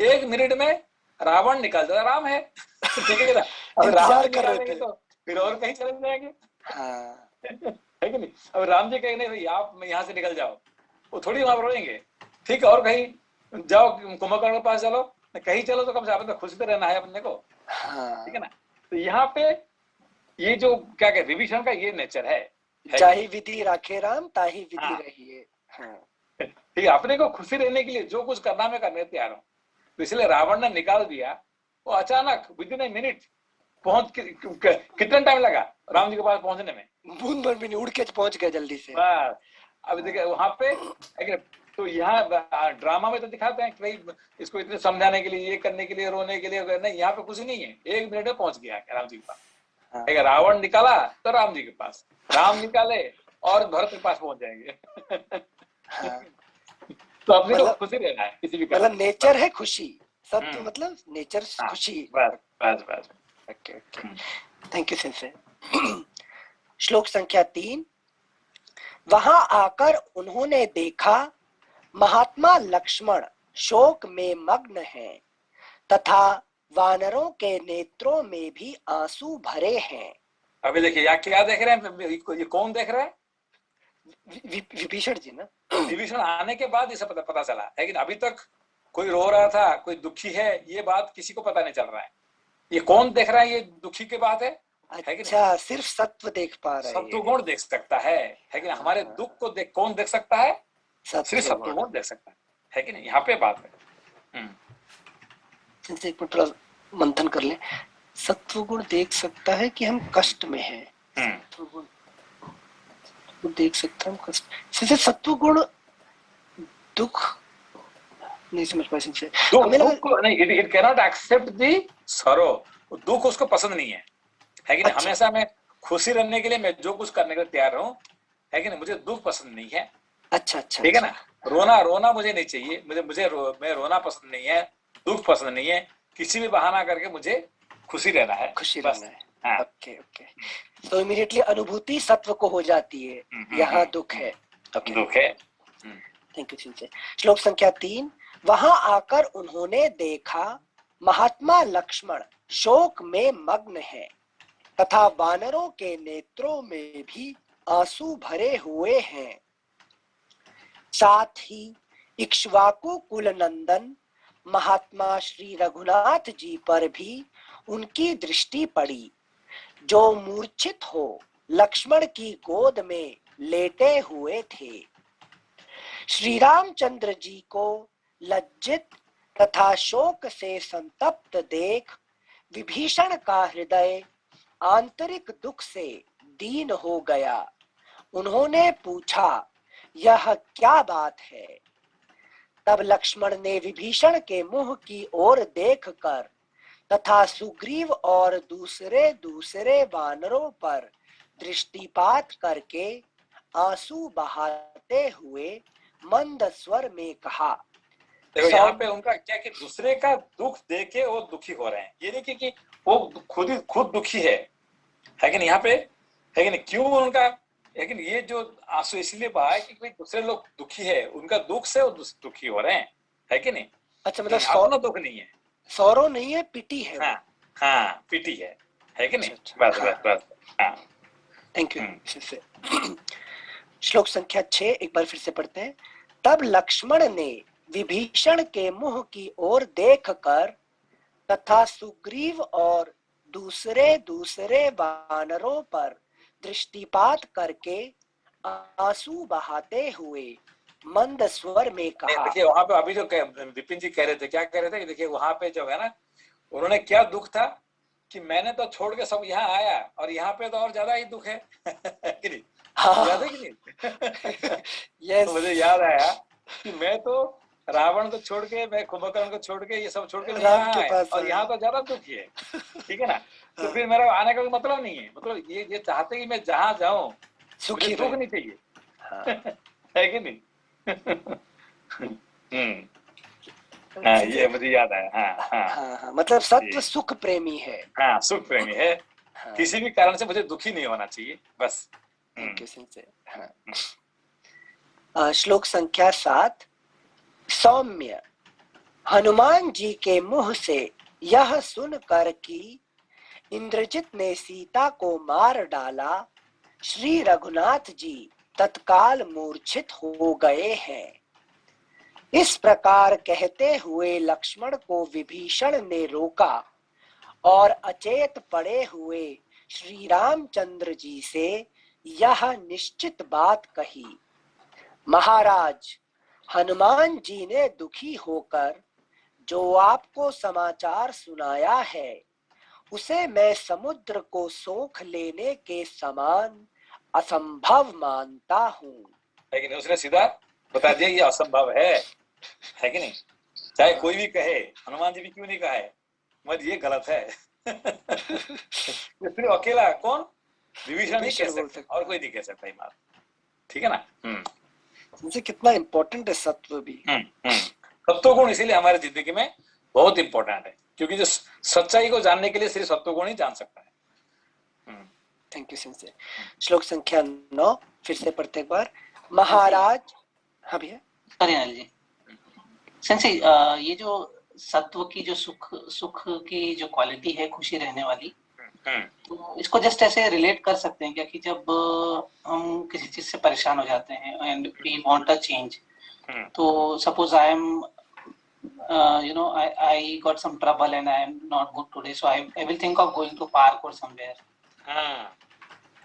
1 मिनट में रावण निकल जाता, राम है, ठीक है ना। अब इंतजार कर रहे थे तो फिर और कहीं चले जाएंगे, हाँ, है कि नहीं। अब राम जी कहेंगे नहीं भाई आप यहाँ से निकल जाओ, वो थोड़ी वहां रोएंगे, ठीक है। और कहीं जाओ, कुंभकर्ण के पास चलो, कहीं चलो, तो कम से कम खुशी तो रहना है अपने को, ठीक है ना। तो यहाँ पे ये जो क्या कहते विभीषण का ये नेचर है, चाहे विधि राखे राम ताही विधि रहिए। ठीक है, अपने को खुशी रहने के लिए जो कुछ करना मैं करने तैयार हूँ। तो इसलिए रावण ने निकाल दिया, वो अचानक विदिन ए मिनट कितना टाइम लगा राम जी के पास पहुंचने में, बूंद भर भी नहीं, उड़ के पहुंच गए जल्दी से। अब देखिए वहां पे, तो यहाँ ड्रामा में तो दिखाते हैं कि भाई इसको इतने समझाने के लिए, ये करने के लिए, रोने के लिए, नहीं, यहाँ पे कुछ नहीं है, 1 मिनट में पहुंच गया राम जी के पास। रावण निकाला तो राम जी के पास, राम निकाले और भरत के पास पहुंच जाएंगे। तो अपने को खुशी रहना है किसी भी, मतलब नेचर है खुशी, सब तो मतलब नेचर खुशी। बस। Okay, thank you sensei. श्लोक संख्या 3। वहां आकर उन्होंने देखा महात्मा लक्ष्मण शोक में मग्न हैं तथा वानरों के नेत्रों में भी आंसू भरे हैं। अभी देखिए यहाँ क्या देख रहे हैं, ये कौन देख रहा है, विभीषण जी ना। विभीषण आने के बाद इसे पता चला, लेकिन अभी तक कोई रो रहा था, कोई दुखी है, ये बात किसी को पता नहीं चल रहा है। ये कौन देख रहा है, ये दुखी के बात है अच्छा, सिर्फ सत्व देख पा रहे हैं, सत्व गुण देख सकता है कि हमारे दुख को कौन देख सकता है, सिर्फ सत्व गुण देख सकता है कि नहीं। यहाँ पे बात है। एक मिनट थोड़ा मंथन कर ले। सत्व गुण देख सकता है कि हम कष्ट में हैं, सत्व गुण देख सकता है हम कष्ट से। सत्व गुण दुख नहीं समझ पाए से, इट कैन नॉट एक्सेप्ट दी सरो, दुख उसको पसंद नहीं है कि नहीं। हमेशा मैं खुशी रहने के लिए मैं जो कुछ करने के लिए तैयार हूँ, है कि नहीं। मुझे दुख पसंद नहीं है। अच्छा, ठीक है ना। रोना मुझे नहीं चाहिए, मैं रोना पसंद नहीं है, दुख पसंद नहीं है। किसी भी बहाना करके मुझे खुशी रहना है, खुशी बस। रहना है। हाँ। ओके ओके, तो इमीडिएटली अनुभूति सत्व को हो जाती है, यहाँ दुख है। ओके, दुख है। थैंक यू चिंचे। श्लोक संख्या 3, वहां आकर उन्होंने देखा महात्मा लक्ष्मण शोक में मग्न है तथा वानरों के नेत्रों में भी आंसू भरे हुए हैं। साथ ही इक्ष्वाकु कुल नंदन महात्मा श्री रघुनाथ जी पर भी उनकी दृष्टि पड़ी, जो मूर्छित हो लक्ष्मण की गोद में लेटे हुए थे। श्री रामचंद्र जी को लज्जित तथा शोक से संतप्त देख विभीषण का हृदय आंतरिक दुख से दीन हो गया। उन्होंने पूछा, यह क्या बात है? तब लक्ष्मण ने विभीषण के मुंह की ओर देखकर तथा सुग्रीव और दूसरे दूसरे वानरों पर दृष्टिपात करके आंसू बहाते हुए मंद स्वर में कहा। देखो यहाँ पे उनका क्या कि दूसरे का दुख देखे वो दुखी हो रहे हैं, ये नहीं कि वो खुद दुखी है कि नहीं, यहाँ पे है कि नहीं, क्यों उनका, लेकिन ये जो आंसू इसलिए बहा है कि भाई दूसरे लोग दुखी है, उनका दुख से वो दुखी हो रहे हैं, है कि नहीं। अच्छा, मतलब अपना दुख नहीं है, सौरो नहीं है, पिटी है। हाँ हाँ, पिटी है कि नहीं। अच्छा, बस बस बस, हाँ, थैंक यू। श्लोक संख्या 6 एक बार फिर से पढ़ते हैं। तब लक्ष्मण ने विभीषण के मुंह की ओर देखकर तथा सुग्रीव और दूसरे दूसरे वानरों पर दृष्टिपात करके आंसू बहाते हुए मंद स्वर में कहा। देखिए वहां पे अभी जो विपिन जी कह रहे थे, क्या कह रहे थे कि देखिए वहां पे जो है ना, उन्होंने क्या दुख था कि मैंने तो छोड़ के सब यहाँ आया और यहाँ पे तो और ज्यादा ही दुख है कि नहीं, याद है कि नहीं। यस, तो मुझे याद आया कि मैं तो रावण को छोड़ के, मैं कुंभकर्ण को छोड़ के, ये सब छोड़ के राम के यहाँ पास और यहाँ तो ज्यादा दुखी है, ठीक है ना। तो फिर मेरा आने का कोई मतलब नहीं है, मतलब ये चाहते कि मैं जहाँ जाऊं सुखी दुख नहीं चाहिए, है कि नहीं। हाँ, ये मुझे याद आया। हाँ हाँ हाँ हाँ, मतलब सत्व सुख प्रेमी है। हाँ, सुख प्रेमी है, किसी भी कारण से मुझे दुखी नहीं होना चाहिए, बस। Thank you sensei. श्लोक संख्या 7, सौम्य हनुमान जी के मुंह से यह सुनकर कि इंद्रजित ने सीता को मार डाला, श्री रघुनाथ जी तत्काल मूर्छित हो गए हैं। इस प्रकार कहते हुए लक्ष्मण को विभीषण ने रोका और अचेत पड़े हुए श्री रामचंद्र जी से यह निश्चित बात कही। महाराज, हनुमान जी ने दुखी होकर जो आपको समाचार सुनाया है उसे मैं समुद्र को सोख लेने के समान असंभव मानता हूँ। लेकिन उसने सीधा बता दिया ये असंभव है कि नहीं। चाहे कोई भी कहे, हनुमान जी भी क्यों नहीं कहा है, मत ये गलत है। सिर्फ अकेला कौन, विभीषण ही कह सकते, और कोई नहीं कह सकता ये बात, ठीक है ना। इनसे कितना इम्पोर्टेंट है सत्व भी। सत्व गुण इसीलिए हमारी जिंदगी में बहुत इंपॉर्टेंट है, क्योंकि जो सच्चाई को जानने के लिए सिर्फ सत्व गुण ही जान सकता है। Thank you sensei. श्लोक संख्या 9 फिर से पढ़ते एक बार। महाराज, हाँ भैया। अनिल जी, सेंसे ये जो सत्व की जो सुख की जो क्वालिटी है, खुशी रहने वाली, तो इसको जस्ट ऐसे रिलेट कर सकते हैं क्या कि जब हम किसी चीज से परेशान हो जाते हैं and we want a change, तो suppose I am I got some trouble and I am not good today, so I will think of going to park or somewhere.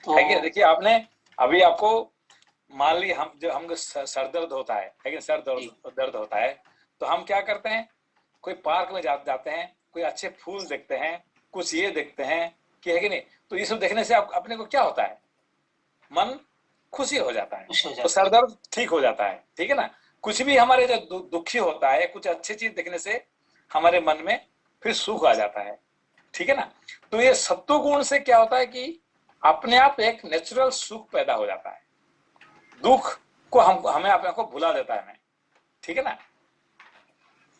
तो देखिए आपने अभी आपको मान ली हम सर दर्द होता है, लेकिन सर दर्द होता है तो हम क्या करते हैं, कोई पार्क में जाते हैं, कोई अच्छे फूल देखते हैं, कुछ ये देखते हैं कि है कि नहीं, तो ये सब देखने से अपने को क्या होता है, मन खुशी हो जाता है, तो सर दर्द ठीक हो जाता है, ठीक है ना। कुछ भी हमारे जो दुखी होता है, कुछ अच्छी चीज देखने से हमारे मन में फिर सुख आ जाता है, ठीक है ना। तो ये सत्व गुण से क्या होता है कि अपने आप एक नेचुरल सुख पैदा हो जाता है, दुख को हमें अपने को भुला देता है, ठीक है ना।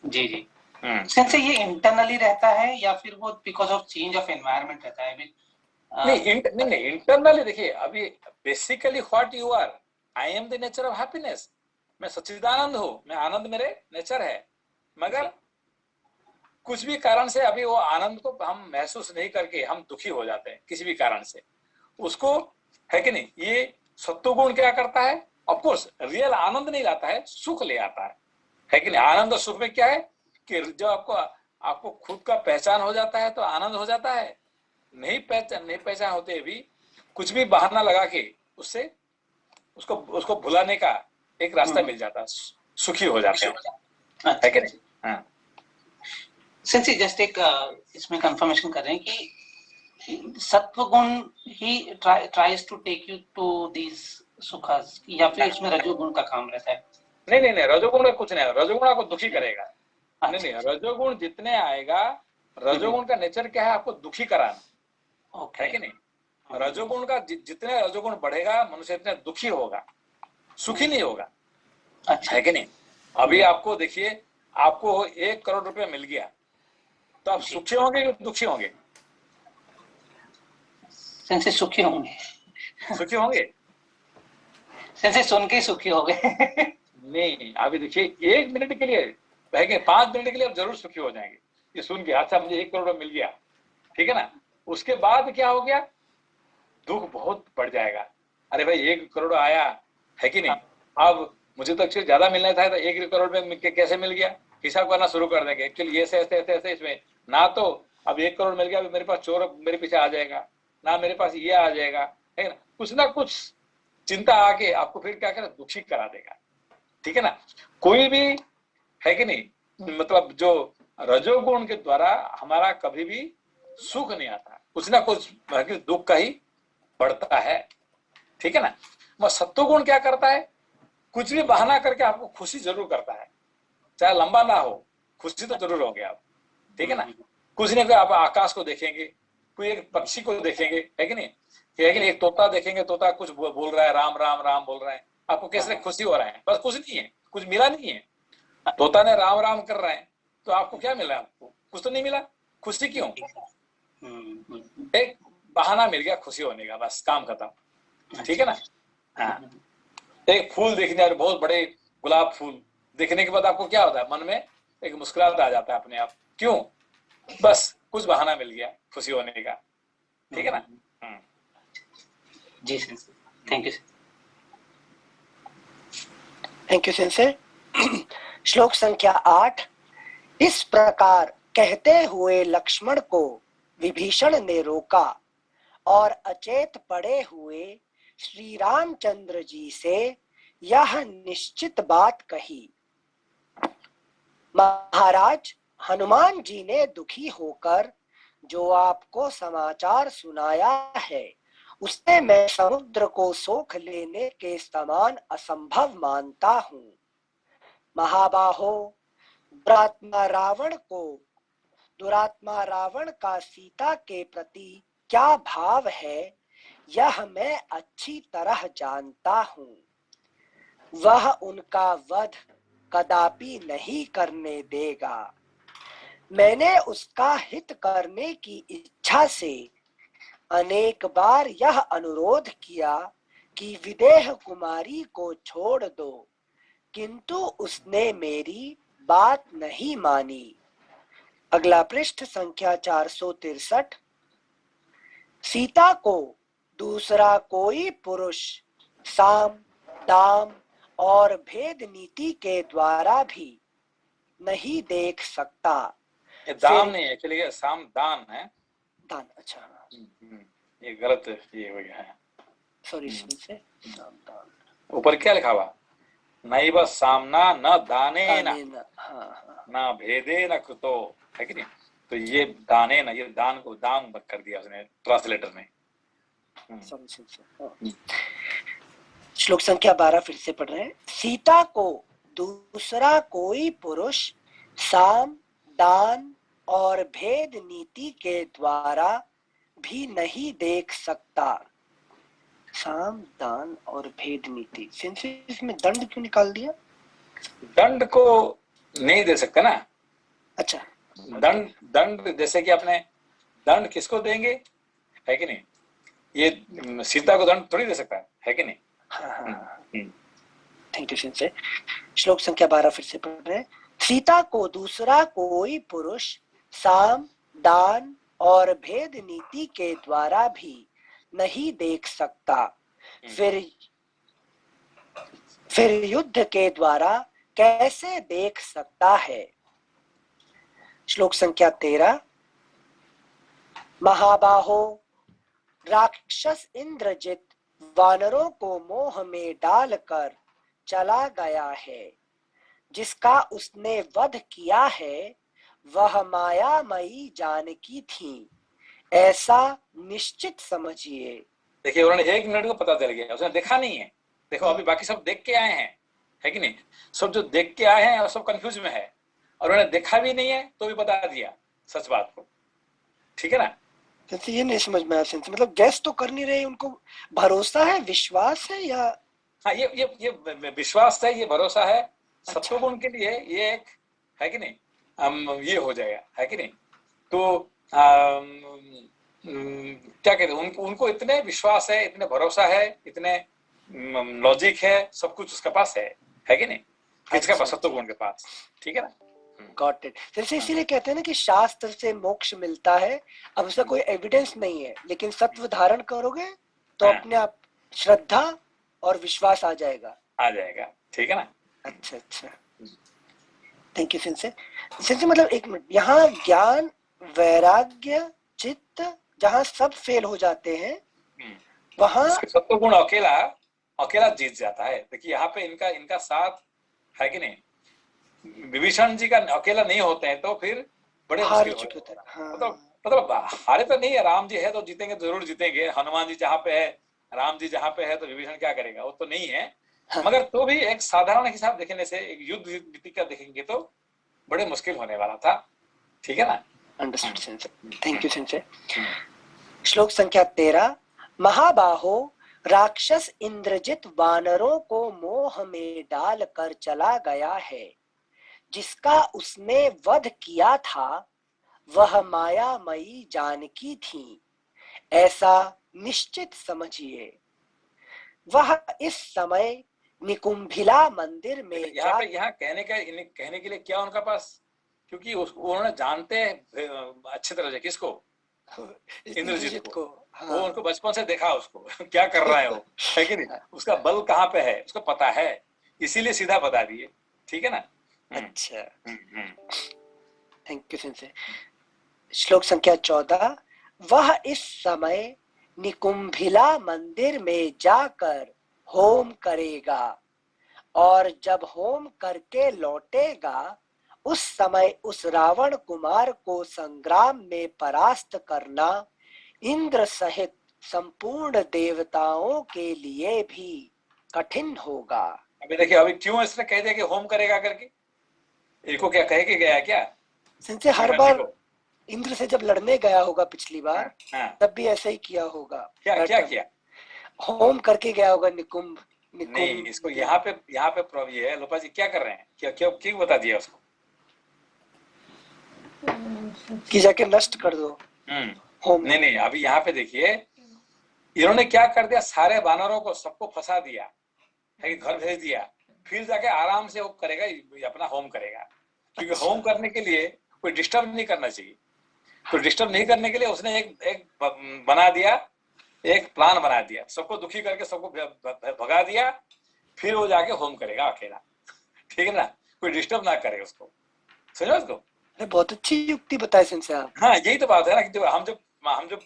जी जी, सेंसे ये इंटरनली रहता है या फिर वो because of change of environment रहता है? नहीं, इंटरनली देखिए, अभी basically what you are, I am the nature of happiness, मैं सच्चिदानंद हूँ, मैं आनंद मेरे नेचर है, मगर कुछ भी कारण से अभी वो आनंद को हम महसूस नहीं करके हम दुखी हो जाते हैं किसी भी कारण से, उसको है कि नहीं, ये सत्वगुण क्या करता है? ऑफकोर्स रियल आनंद नहीं लाता है, सुख ले आता है कि नहीं? आनंद और सुख में क्या है कि जब आपको खुद का पहचान हो जाता है तो आनंद हो जाता है, नहीं पहचान होते भी कुछ भी बहाना लगा के उससे उसको भुलाने का एक रास्ता मिल जाता है, सुखी हो जाते हैं, है कि नहीं? हाँ, सिंस जस्ट एक इसमें कंफर्मेशन कर रहे हैं कि सत्व गुण ही tries to take you to these सुखास, या फिर इसमें रजोगुण का काम रहता है? नहीं, रजोगुण का कुछ नहीं, रजोगुण आपको दुखी करेगा। नहीं, रजोगुण जितने आएगा, रजोगुण का नेचर क्या है? आपको दुखी कराना, है कि नहीं? रजोगुण का जितने रजोगुण बढ़ेगा मनुष्य इतने दुखी होगा, सुखी नहीं होगा, अच्छा, है कि नहीं? अभी आपको देखिए, आपको 1 करोड़ रुपया मिल गया तो आप सुखी होंगे या दुखी होंगे? सेंसे सुखी होंगे। सुखी होंगे, सेंसे सुन के सुखी हो गए। नहीं अभी देखिए 1 मिनट के लिए, है कि 5 मिनट के लिए आप जरूर सुखी हो जाएंगे ये सुन के, अच्छा मुझे 1 करोड़ मिल गया, ठीक है ना? उसके बाद क्या हो गया? दुख बहुत बढ़ जाएगा, अरे भाई 1 करोड़ आया, है कि नहीं? अब मुझे तो एक्चुअली ज्यादा मिलना था, तो 1 करोड़ में कैसे मिल गया, हिसाब करना शुरू कर देंगे। एक्चुअली ये ऐसे इसमें ना, तो अब 1 करोड़ मिल गया, अभी मेरे पास चोर मेरे पीछे आ जाएगा ना, मेरे पास ये आ जाएगा, है ना कुछ चिंता आके आपको फिर क्या करे, दुखी करा देगा, ठीक है ना? कोई भी, है कि नहीं, मतलब जो रजोगुण के द्वारा हमारा कभी भी सुख नहीं आता, कुछ ना कुछ दुख का ही बढ़ता है, ठीक है ना? मगर सत्वगुण क्या करता है? कुछ भी बहाना करके आपको खुशी जरूर करता है, चाहे लंबा ना हो, खुशी तो जरूर होंगे आप, ठीक है ना? कुछ नहीं, आप आकाश को देखेंगे, कोई एक पक्षी को देखेंगे, है कि नहीं, एक तोता देखेंगे, तोता कुछ बोल रहा है, राम राम राम बोल रहा है, आपको कैसे खुशी हो रहा है? बस कुछ नहीं है, कुछ मिला नहीं है, तोता ने राम राम कर रहा है, तो आपको क्या मिला? आपको कुछ तो नहीं मिला, खुशी क्यों? एक बहाना मिल गया खुशी होने का, बस काम खत्म, ठीक है ना? हाँ, एक फूल देखने, बहुत बड़े गुलाब फूल देखने के बाद आपको क्या होता है? मन में एक मुस्कुराहट आ जाता है अपने आप, क्यों? बस कुछ बहाना मिल गया खुशी होने का, ठीक है ना? जी sir, thank you. Thank you sensei. श्लोक संख्या 8। इस प्रकार कहते हुए लक्ष्मण को विभीषण ने रोका और अचेत पड़े हुए श्री रामचंद्र जी से यह निश्चित बात कही। महाराज, हनुमान जी ने दुखी होकर जो आपको समाचार सुनाया है उससे मैं समुद्र को सोख लेने के समान असंभव मानता हूँ। महाबाहो, दुरात्मा रावण का सीता के प्रति क्या भाव है यह मैं अच्छी तरह जानता हूँ। वह उनका वध कदापि नहीं करने देगा। मैंने उसका हित करने की इच्छा से अनेक बार यह अनुरोध किया कि विदेह कुमारी को छोड़ दो, किंतु उसने मेरी बात नहीं मानी। अगला पृष्ठ संख्या 463। सीता को दूसरा कोई पुरुष साम, दाम और भेद नीति के द्वारा भी नहीं देख सकता। ये दाम नहीं है, चलिए साम दान है, दान, अच्छा ये गलत ये हो गया है, सॉरी से दान। ऊपर क्या लिखा हुआ? नैव सामना न दाने न, न भेदे न कृतो, है कि नहीं? तो ये दाने न, ये दान को दाम कर दिया उसने ट्रांसलेटर ने। श्लोक संख्या 12 फिर से पढ़ रहे हैं। सीता को दूसरा कोई पुरुष साम, दान और भेद नीति के द्वारा भी नहीं देख सकता। साम, दान और भेद नीति, इसमें दंड क्यों निकाल दिया? दंड को नहीं दे सकता ना, अच्छा, दंड दंड जैसे कि अपने दंड किसको देंगे, है कि नहीं? ये सीता को दंड थोड़ी दे सकता है कि नहीं? हाँ हाँ, हम्म, थैंक यू सिंसे। श्लोक संख्या 12 फिर से पढ़ रहे हैं। सीता को दूसरा कोई पुरुष साम, दान और भेद नीति के द्वारा भी नहीं देख सकता, फिर युद्ध के द्वारा कैसे देख सकता है? श्लोक संख्या 13। महाबाहो, राक्षस इंद्रजित वानरों को मोह में डालकर चला गया है, जिसका उसने वध किया है वह मायामयी जानकी थी, ऐसा निश्चित समझिए। देखिए उन्होंने 1 मिनट को पता चल गया, उसने देखा नहीं है। देखो अभी बाकी सब देख के आए हैं, है कि नहीं? सब जो देख के आए हैं और सब कंफ्यूज में है, और उन्होंने देखा भी नहीं है तो भी बता दिया सच बात को, ठीक है ना? जैसे ये नहीं समझ में आया सिंस, मतलब गैस तो कर नहीं रहे, उनको भरोसा है, विश्वास है, या हाँ ये विश्वास है, ये भरोसा है। अच्छा। सत्वगुण के लिए ये एक, है कि नहीं, ये हो जाएगा, है कि नहीं? तो क्या कहते हैं, उनको इतने विश्वास है, इतने भरोसा है, इतने लॉजिक है, सब कुछ उसके पास है कि नहीं? किसके पास? सत्वगुण के पास, ठीक है ना? Got it. जैसे इसीलिए कहते हैं ना कि शास्त्र से मोक्ष मिलता है। अब उसका कोई एविडेंस नहीं है, लेकिन सत्व धारण करोगे तो हाँ। अपने आप श्रद्धा और विश्वास आ जाएगा, ठीक है ना? अच्छा अच्छा, थैंक यू सिंसे। सिंसे मतलब एक मिनट, यहाँ ज्ञान, वैराग्य, चित्त जहाँ सब फेल हो जाते हैं वहाँ सत्वगुण अकेला जीत जाता है। देखिए यहाँ पे इनका साथ, है कि नहीं? विभीषण जी का अकेला नहीं होते हैं तो फिर बड़े हार मुश्किल चुके होते हैं। हाँ। मतलब हारे तो नहीं है, राम जी है तो जीतेंगे, जरूर जीतेंगे। हनुमान जी जहाँ पे है, राम जी जहाँ पे है, तो विभीषण क्या करेगा? वो तो नहीं है। हाँ। मगर तो भी एक साधारण हिसाब देखने से, एक युद्ध नीति का देखेंगे तो बड़े मुश्किल होने वाला था, ठीक है ना? Understood sensei, thank you sensei. श्लोक संख्या 13। महाबाहो, राक्षस इंद्रजित वानरों को मोह में डालकर चला गया है, जिसका उसने वध किया था वह मायामयी जानकी थी, ऐसा निश्चित समझिए। वह इस समय निकुंभिला मंदिर में यहाँ कहने के लिए क्या उनका पास, क्योंकि उन्होंने जानते हैं अच्छी तरह से किसको, इंद्रजीत को। हाँ। वो उनको बचपन से देखा, उसको क्या कर रहा है वो, है कि नहीं? उसका बल कहाँ पे है उसको पता है, इसीलिए सीधा बता दिए, ठीक है ना? अच्छा, थैंक यू सिंसे। श्लोक संख्या 14। वह इस समय निकुंभिला मंदिर में जाकर होम करेगा, और जब होम करके लौटेगा उस समय उस रावण कुमार को संग्राम में परास्त करना इंद्र सहित संपूर्ण देवताओं के लिए भी कठिन होगा। अभी देखिए, अभी क्यों इसने कह दिया कि होम करेगा करके? इनको क्या कह के गया क्या? सिंसे हर बार इंद्र से जब लड़ने गया होगा पिछली बार, तब भी ऐसा ही किया होगा। क्या किया? होम करके गया होगा निकुंभ। नहीं, इसको यहाँ पे ये है, लोपा जी क्या कर रहे हैं? क्यों बता दिया उसको कि जाके नष्ट कर दो होम? नहीं, अभी यहाँ पे देखिए, इन्होंने क्या कर दिया, सारे वानरों को सबको फंसा दिया है कि घर भेज दिया, फिर जाके आराम से वो करेगा, अपना होम करेगा। क्योंकि होम करने के लिए कोई डिस्टर्ब नहीं करना चाहिए, तो डिस्टर्ब नहीं करने के लिए उसने एक बना दिया, एक प्लान बना दिया, सबको दुखी करके सबको भगा दिया, फिर वो जाके होम करेगा अकेला, ठीक है ना? कोई डिस्टर्ब ना करे उसको, समझो उसको? अरे बहुत अच्छी युक्ति बताई सिंसे आप। हाँ, यही तो बात है ना कि हम जब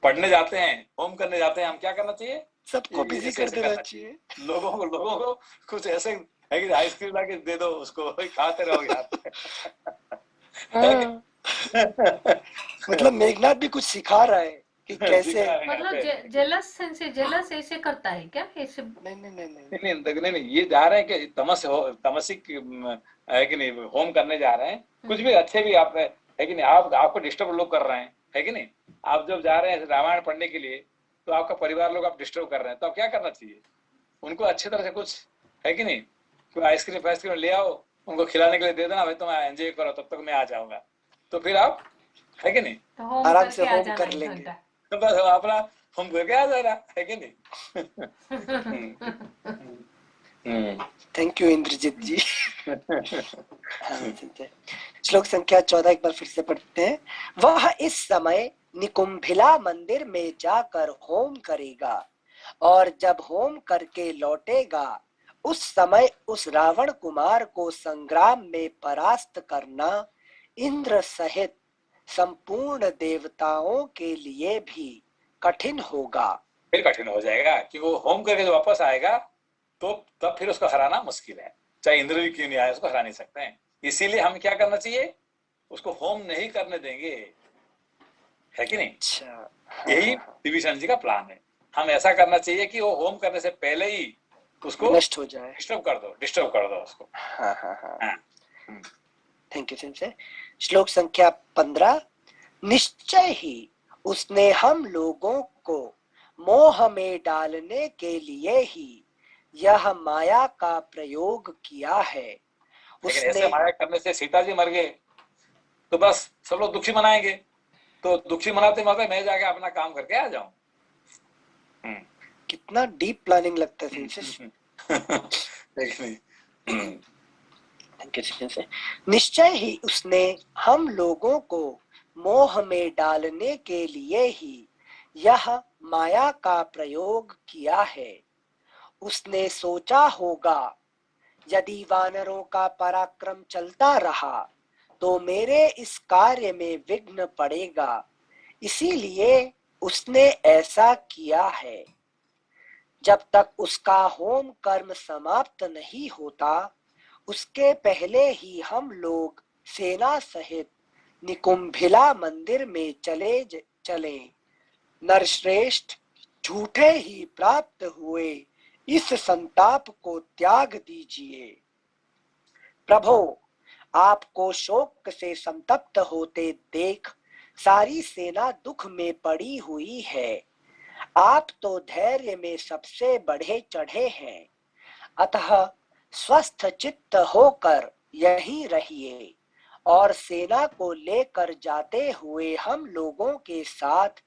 पढ़ने जाते हैं, होम करने जाते हैं, हम क्या करना चाहिए? सबको बिजी कर देना चाहिए, लोगों को कुछ ऐसे है कि आइसक्रीम ला के दे दो उसको, खाते रहो यार। मतलब मेघनाथ भी कुछ सिखा रहा है कि कैसे, मतलब जेलस ऐसे करता है क्या? ऐसे नहीं, ये जा रहे हैं कि तमसिक है कि नहीं, होम करने जा रहे हैं। कुछ भी अच्छे भी आप है कि नहीं, आपको डिस्टर्ब लोग कर रहे हैं, है कि नहीं? आप जब जा रहे हैं रामायण पढ़ने के लिए, तो आपका परिवार लोग आप डिस्टर्ब कर रहे हैं, तो आप क्या करना चाहिए? उनको अच्छी तरह से कुछ, है कि नहीं, कोई आइसक्रीम ले आओ, उनको खिलाने के लिए दे देना, भाई तुम एंजॉय करो, तब तक मैं आ जाऊंगा, तो फिर आप, है कि नहीं, तो होम आराम से करके आ होम जाना कर 1 लेंगे। घंटा। तो बस अपना हम करके आ जाना, है कि नहीं। थैंक यू इंद्रजीत जी। श्लोक संख्या 14 एक बार फिर से पढ़ते हैं। वह इस समय निकुंभिला मंदिर में जाकर होम करेगा और जब होम करके लौटेगा उस समय उस रावण कुमार को संग्राम में परास्त करना इंद्र सहित संपूर्ण देवताओं के लिए भी कठिन होगा। फिर कठिन हो जाएगा कि वो होम करके जब वापस आएगा तो तब फिर उसको हराना मुश्किल है, चाहे इंद्र भी क्यों नहीं आए, उसको हरा नहीं सकते हैं। इसीलिए हम क्या करना चाहिए, उसको होम नहीं करने देंगे, है कि नहीं। अच्छा, यही विभीषण जी का प्लान है। हम ऐसा करना चाहिए कि वो होम करने से पहले ही उसको नष्ट हो जाए, डिस्टर्ब कर दो उसको। हाँ हाँ हाँ, हाँ। Thank you sensei. श्लोक संख्या 15। निश्चय ही उसने हम लोगों को मोह में डालने के लिए ही यह माया का प्रयोग किया है। लेकिन ऐसे उसने माया करने से सीता जी मर गए तो बस सब लोग दुखी मनाएंगे, तो दुखी मनाते मनाते मैं जाके अपना काम करके आ जाऊं। कितना डीप प्लानिंग लगता है सिंसे। निश्चय ही उसने हम लोगों को मोह में डालने के लिए ही यह माया का प्रयोग किया है। उसने सोचा होगा यदि वानरों का पराक्रम चलता रहा तो मेरे इस कार्य में विघ्न पड़ेगा, इसीलिए उसने ऐसा किया है। जब तक उसका होम कर्म समाप्त नहीं होता उसके पहले ही हम लोग सेना सहित निकुंभिला मंदिर में चले। नरश्रेष्ठ, झूठे ही प्राप्त हुए इस संताप को त्याग दीजिए। प्रभो, आपको शोक से संतप्त होते देख सारी सेना दुख में पड़ी हुई है। आप तो धैर्य में सबसे बढ़े चढ़े हैं, अतः स्वस्थ चित्त होकर यहीं रहिए और सेना को लेकर जाते हुए हम लोगों के साथ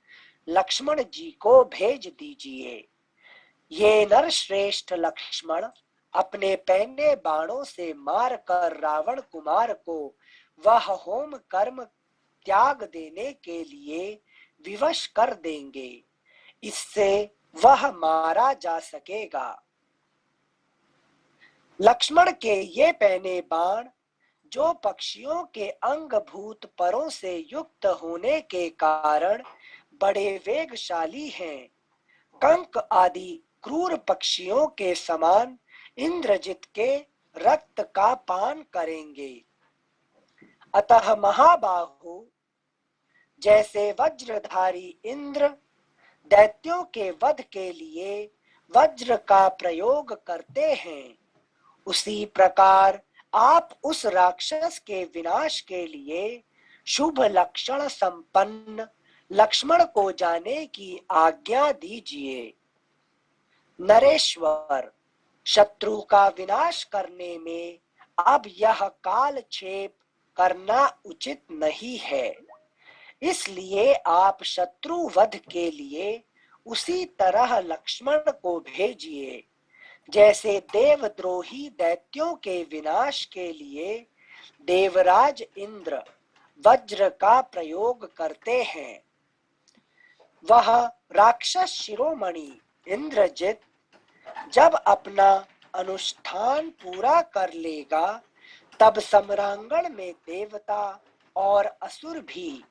लक्ष्मण जी को भेज दीजिए। ये नरश्रेष्ठ लक्ष्मण अपने पैने बाणों से मारकर रावण कुमार को वह होम कर्म त्याग देने के लिए विवश कर देंगे, इससे वह मारा जा सकेगा। लक्ष्मण के ये पैने बाण जो पक्षियों के अंगभूत परों से युक्त होने के कारण बड़े वेगशाली हैं, कंक आदि क्रूर पक्षियों के समान इंद्रजित के रक्त का पान करेंगे। अतः महाबाहु, जैसे वज्रधारी इंद्र दैत्यों के वध के लिए वज्र का प्रयोग करते हैं, उसी प्रकार आप उस राक्षस के विनाश के लिए शुभ लक्षण संपन्न लक्ष्मण को जाने की आज्ञा दीजिए। नरेश्वर, शत्रु का विनाश करने में अब यह कालक्षेप करना उचित नहीं है, इसलिए आप शत्रु वध के लिए उसी तरह लक्ष्मण को भेजिए जैसे देवद्रोही दैत्यों के विनाश के लिए देवराज इंद्र वज्र का प्रयोग करते हैं। वह राक्षस शिरोमणि इंद्रजित जब अपना अनुष्ठान पूरा कर लेगा तब सम्रांगण में देवता और असुर भी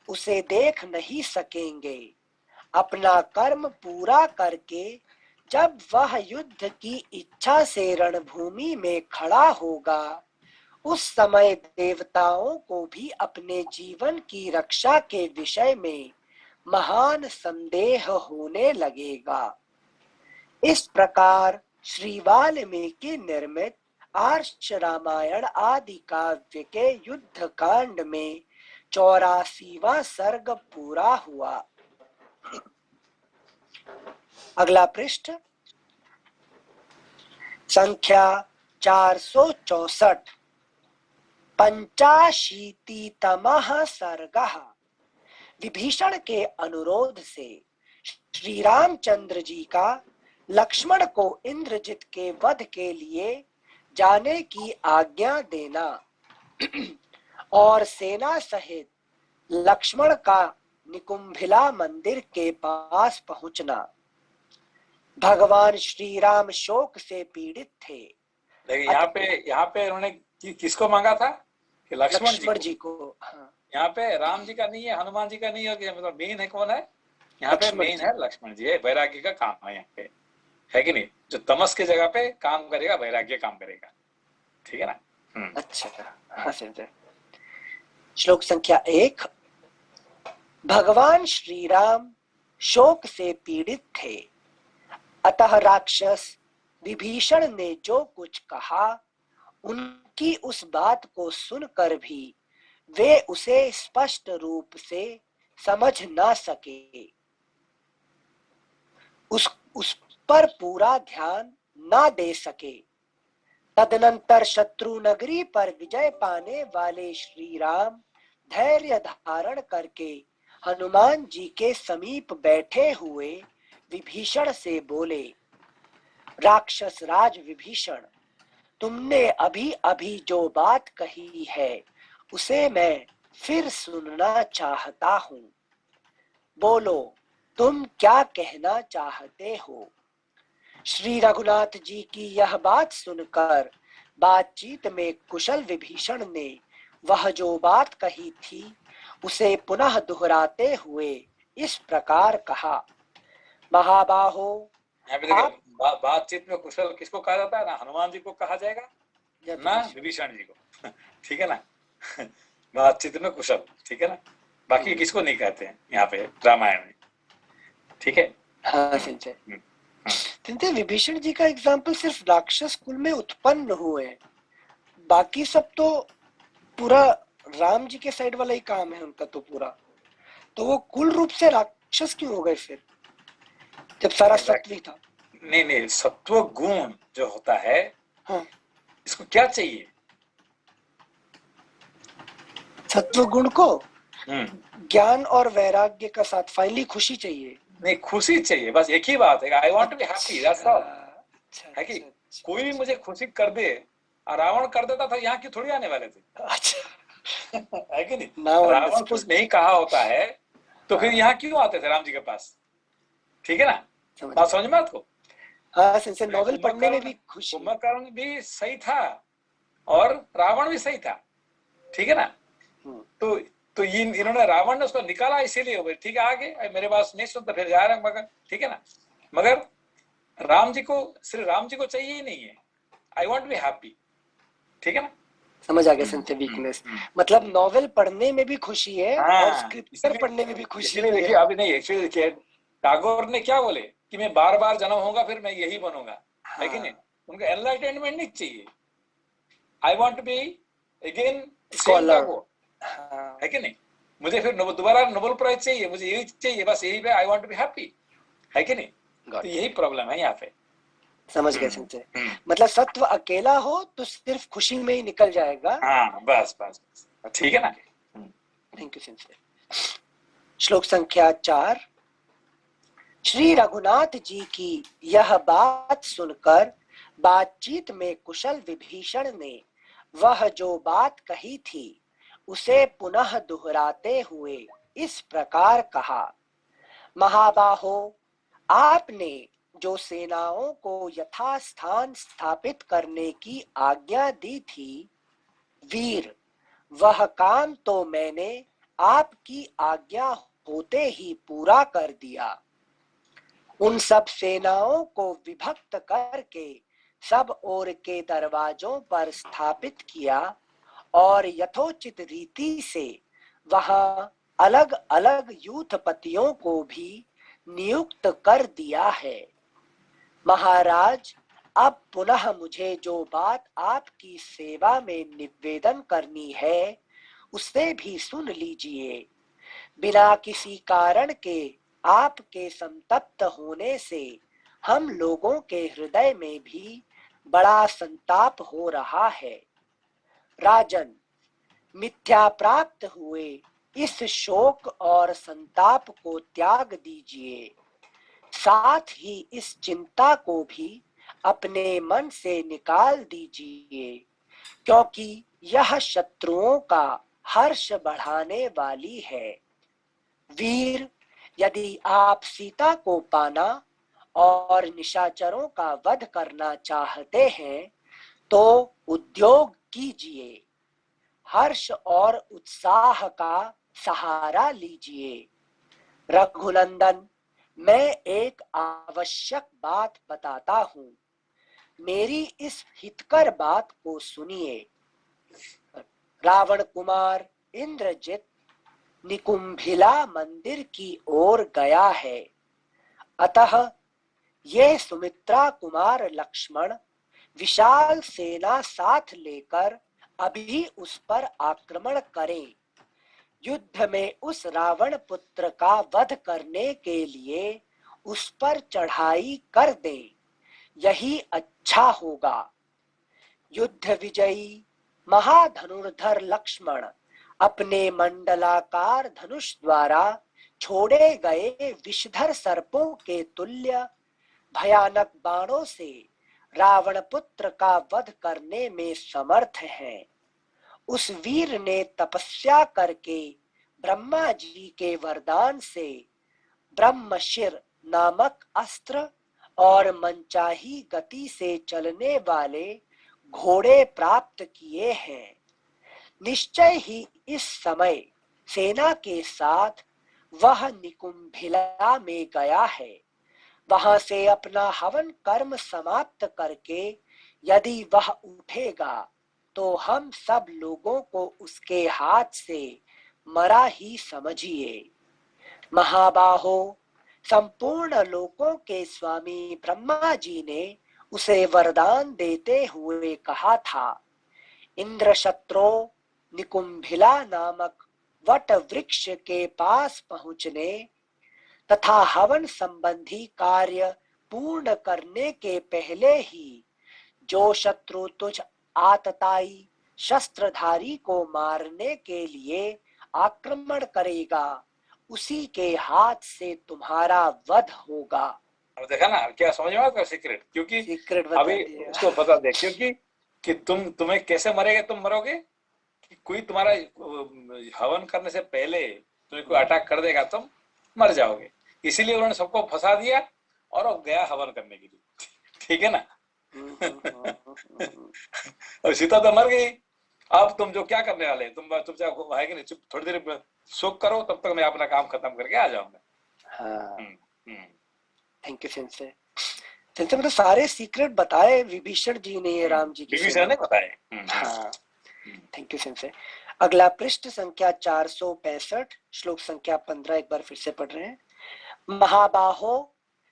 उसे देख नहीं सकेंगे। अपना कर्म पूरा करके जब वह युद्ध की इच्छा से रणभूमि में खड़ा होगा उस समय देवताओं को भी अपने जीवन की रक्षा के विषय में महान संदेह होने लगेगा। इस प्रकार श्री वाल्मीकि निर्मित आर्ष रामायण आदि काव्य के युद्ध कांड में 84वां सर्ग पूरा हुआ। अगला पृष्ठ संख्या 464। पंचाशीतितमः सर्गः। विभीषण के अनुरोध से श्री रामचंद्र जी का लक्ष्मण को इंद्रजित के वध के लिए जाने की आज्ञा देना और सेना सहित लक्ष्मण का निकुंभिला मंदिर के पास पहुंचना। भगवान श्री राम शोक से पीड़ित थे। देखिए यहाँ पे उन्होंने किसको मांगा था कि लक्ष्मण जी को। हाँ। यहाँ पे राम जी का नहीं है, हनुमान जी का नहीं है, मतलब मेन है कौन है यहाँ पे? मेन है लक्ष्मण जी। है वैराग्य का काम है यहाँ पे, है कि नहीं? जो तमस की जगह पे काम करेगा वैराग्य काम करेगा, ठीक है ना? अच्छा, हाँ सर। श्लोक संख्या 1। भगवान श्री राम शोक से पीड़ित थे, अतः राक्षस विभीषण ने जो कुछ कहा उनकी उस बात को सुनकर भी वे उसे स्पष्ट रूप से समझ ना सके, उस पर पूरा ध्यान ना दे सके। तदनंतर शत्रु नगरी पर विजय पाने वाले श्री राम धैर्य धारण करके हनुमान जी के समीप बैठे हुए विभीषण से बोले, राक्षस राज विभीषण, तुमने अभी अभी जो बात कही है उसे मैं फिर सुनना चाहता हूँ। बोलो, तुम क्या कहना चाहते हो? श्री रघुनाथ जी की यह बात सुनकर बातचीत में कुशल विभीषण ने वह जो बात कही थी उसे पुनः दोहराते हुए इस प्रकार कहा, महाबाहो। बातचीत में कुशल किसको कहा जाता है? ना हनुमान जी को कहा जाएगा ना विभीषण जी को, ठीक है ना? बातचीत में कुशल, ठीक है ना? बाकी किसको नहीं कहते हैं यहाँ पे रामायण में, ठीक है? हाँ संजय, विभीषण जी का एग्जाम्पल सिर्फ राक्षस कुल में उत्पन्न हुए, बाकी सब तो पूरा राम जी के साइड वाला ही काम है उनका तो पूरा। तो वो कुल रूप से राक्षस क्यों हो गए फिर, जब सारा सत्व ही था? नहीं, सत्व गुण जो होता है, हाँ, इसको क्या चाहिए? सत्व गुण को ज्ञान और वैराग्य का साथ फाइनली खुशी चाहिए। नहीं, खुशी चाहिए, बस एक ही बात है, I want to be happy, that's all. है कि कोई भी मुझे खुशी कर दे, और रावण कर देता था, यहाँ क्यों थोड़ी आने वाले थे? अच्छा है कि नहीं? रावण कुछ नहीं कहा होता है तो फिर यहाँ क्यों आते थे राम जी के पास? ठीक है ना? बात समझ में आपको? हाँ संजय, नॉवेल पढ़ने में भी खुशी। कुंभकर्ण भी सही था और रावण भी सही था, ठीक है ना? तो इन्होंने रावण ने उसको निकाला इसीलिए, ठीक है, आगे मेरे पास नहीं सुनता फिर जा रहे हैं, मगर ठीक है ना? मगर राम जी को, सिर्फ राम जी को चाहिए ही नहीं है, आई वांट बी हैप्पी, ठीक है ना? समझ आ गया संजय वीकनेस, मतलब नॉवेल पढ़ने में भी खुशी है और स्क्रिप्चर पढ़ने में भी खुशी है। देखिए अभी नहीं, एक्चुअली देखिए टैगोर ने क्या बोले कि मैं बार बार जन्म होगा फिर मैं यही बनूंगा, है कि नहीं? उनको एनलाइटमेंट नहीं चाहिए, I want to be again scholar, है कि नहीं? मुझे फिर दोबारा नोबेल प्राइज चाहिए, मुझे यही चाहिए, बस यही पे I want to be happy, है कि नहीं? तो यही प्रॉब्लम है यहाँ पे। समझ गए संजय, मतलब सत्व अकेला हो तो सिर्फ खुशी में ही निकल जाएगा। हाँ, बस, ठीक है ना? Thank you Sanjay. श्लोक संख्या 4। श्री रघुनाथ जी की यह बात सुनकर बातचीत में कुशल विभीषण ने वह जो बात कही थी उसे पुनः दोहराते हुए इस प्रकार कहा, महाबाहो, आपने जो सेनाओं को यथास्थान स्थापित करने की आज्ञा दी थी, वीर, वह काम तो मैंने आपकी आज्ञा होते ही पूरा कर दिया। उन सब सेनाओं को विभक्त करके सब ओर के दरवाजों पर स्थापित किया और यथोचित रीति से वहां अलग अलग यूथपतियों को भी नियुक्त कर दिया है। महाराज, अब पुनः मुझे जो बात आपकी सेवा में निवेदन करनी है उसे भी सुन लीजिए। बिना किसी कारण के आपके संतप्त होने से हम लोगों के हृदय में भी बड़ा संताप हो रहा है। राजन, मिथ्या प्राप्त हुए इस शोक और संताप को त्याग दीजिए। साथ ही इस चिंता को भी अपने मन से निकाल दीजिए, क्योंकि यह शत्रुओं का हर्ष बढ़ाने वाली है। वीर, यदि आप सीता को पाना और निशाचरों का वध करना चाहते हैं तो उद्योग कीजिए, हर्ष और उत्साह का सहारा लीजिए। रघुनंदन, मैं एक आवश्यक बात बताता हूँ, मेरी इस हितकर बात को सुनिए। रावण कुमार इंद्रजित निकुंभिला मंदिर की ओर गया है, अतः ये सुमित्रा कुमार लक्ष्मण विशाल सेना साथ लेकर अभी उस पर आक्रमण करें। युद्ध में उस रावण पुत्र का वध करने के लिए उस पर चढ़ाई कर दें, यही अच्छा होगा। युद्ध विजयी महाधनुर्धर लक्ष्मण अपने मंडलाकार धनुष द्वारा छोड़े गए विषधर सर्पों के तुल्य भयानक बाणों से रावण पुत्र का वध करने में समर्थ हैं। उस वीर ने तपस्या करके ब्रह्मा जी के वरदान से ब्रह्मशिर नामक अस्त्र और मनचाही गति से चलने वाले घोड़े प्राप्त किए हैं। निश्चय ही इस समय सेना के साथ वह निकुंभिला में गया है। वहां से अपना हवन कर्म समाप्त करके यदि वह उठेगा तो हम सब लोगों को उसके हाथ से मरा ही समझिए। महाबाहो, संपूर्ण लोकों के स्वामी ब्रह्मा जी ने उसे वरदान देते हुए कहा था, इंद्र शत्रु निकुंभिला नामक वट वृक्ष के पास पहुंचने तथा हवन संबंधी कार्य पूर्ण करने के पहले ही जो शत्रु तुझ आतताई शस्त्रधारी को मारने के लिए आक्रमण करेगा, उसी के हाथ से तुम्हारा वध होगा। अब देखा ना क्या समझ में आता सीक्रेट, क्योंकि सीक्रेट अभी उसको बता दे, क्योंकि कि तुम्हें कैसे मरेगा, तुम मरोगे कि कोई तुम्हारा हवन करने से पहले तुम्हें कोई अटैक कर देगा, तुम मर जाओगे। इसीलिए उन्होंने सबको फंसा दिया और अब गया हवन करने के लिए, ठीक है ना। और सीता तो मर गई, अब तुम जो क्या करने वाले, तुम चुपचाप है कि नहीं, चुप थोड़ी देर शोक करो, तब तक मैं अपना काम खत्म करके आ जाऊंगा। Thank you sensei. सेंसे मतलब सारे सीक्रेट बताए विभीषण जी ने राम जी की, विभीषण ने बताए। हाँ, थैंक यू सेंसे। अगला पृष्ठ संख्या 465, श्लोक संख्या 15 एक बार फिर से पढ़ रहे हैं। महाबाहो,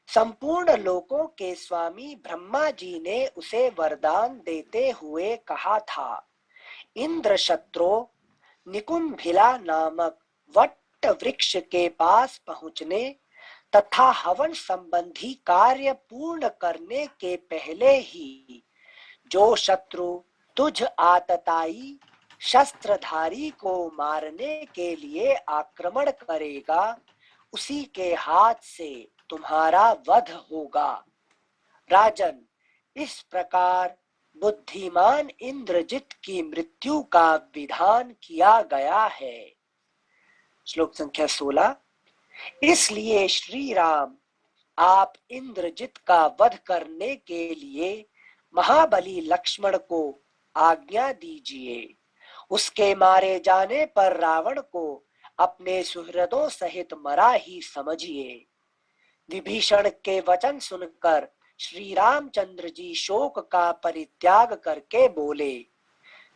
संपूर्ण लोकों के स्वामी ब्रह्मा जी ने उसे वरदान देते हुए कहा था, इंद्र शत्रु निकुंभिला नामक वट वृक्ष के पास पहुंचने तथा हवन संबंधी कार्य पूर्ण करने के पहले ही जो शत्रु तुझ आतताई शस्त्रधारी को मारने के लिए आक्रमण करेगा, उसी के हाथ से तुम्हारा वध होगा। राजन, इस प्रकार बुद्धिमान इंद्रजित की मृत्यु का विधान किया गया है। श्लोक संख्या 16। इसलिए श्री राम, आप इंद्रजित का वध करने के लिए महाबली लक्ष्मण को आज्ञा दीजिए। उसके मारे जाने पर रावण को अपने सुहृदों सहित मरा ही समझिए। विभीषण के वचन सुनकर श्री रामचंद्र जी शोक का परित्याग करके बोले,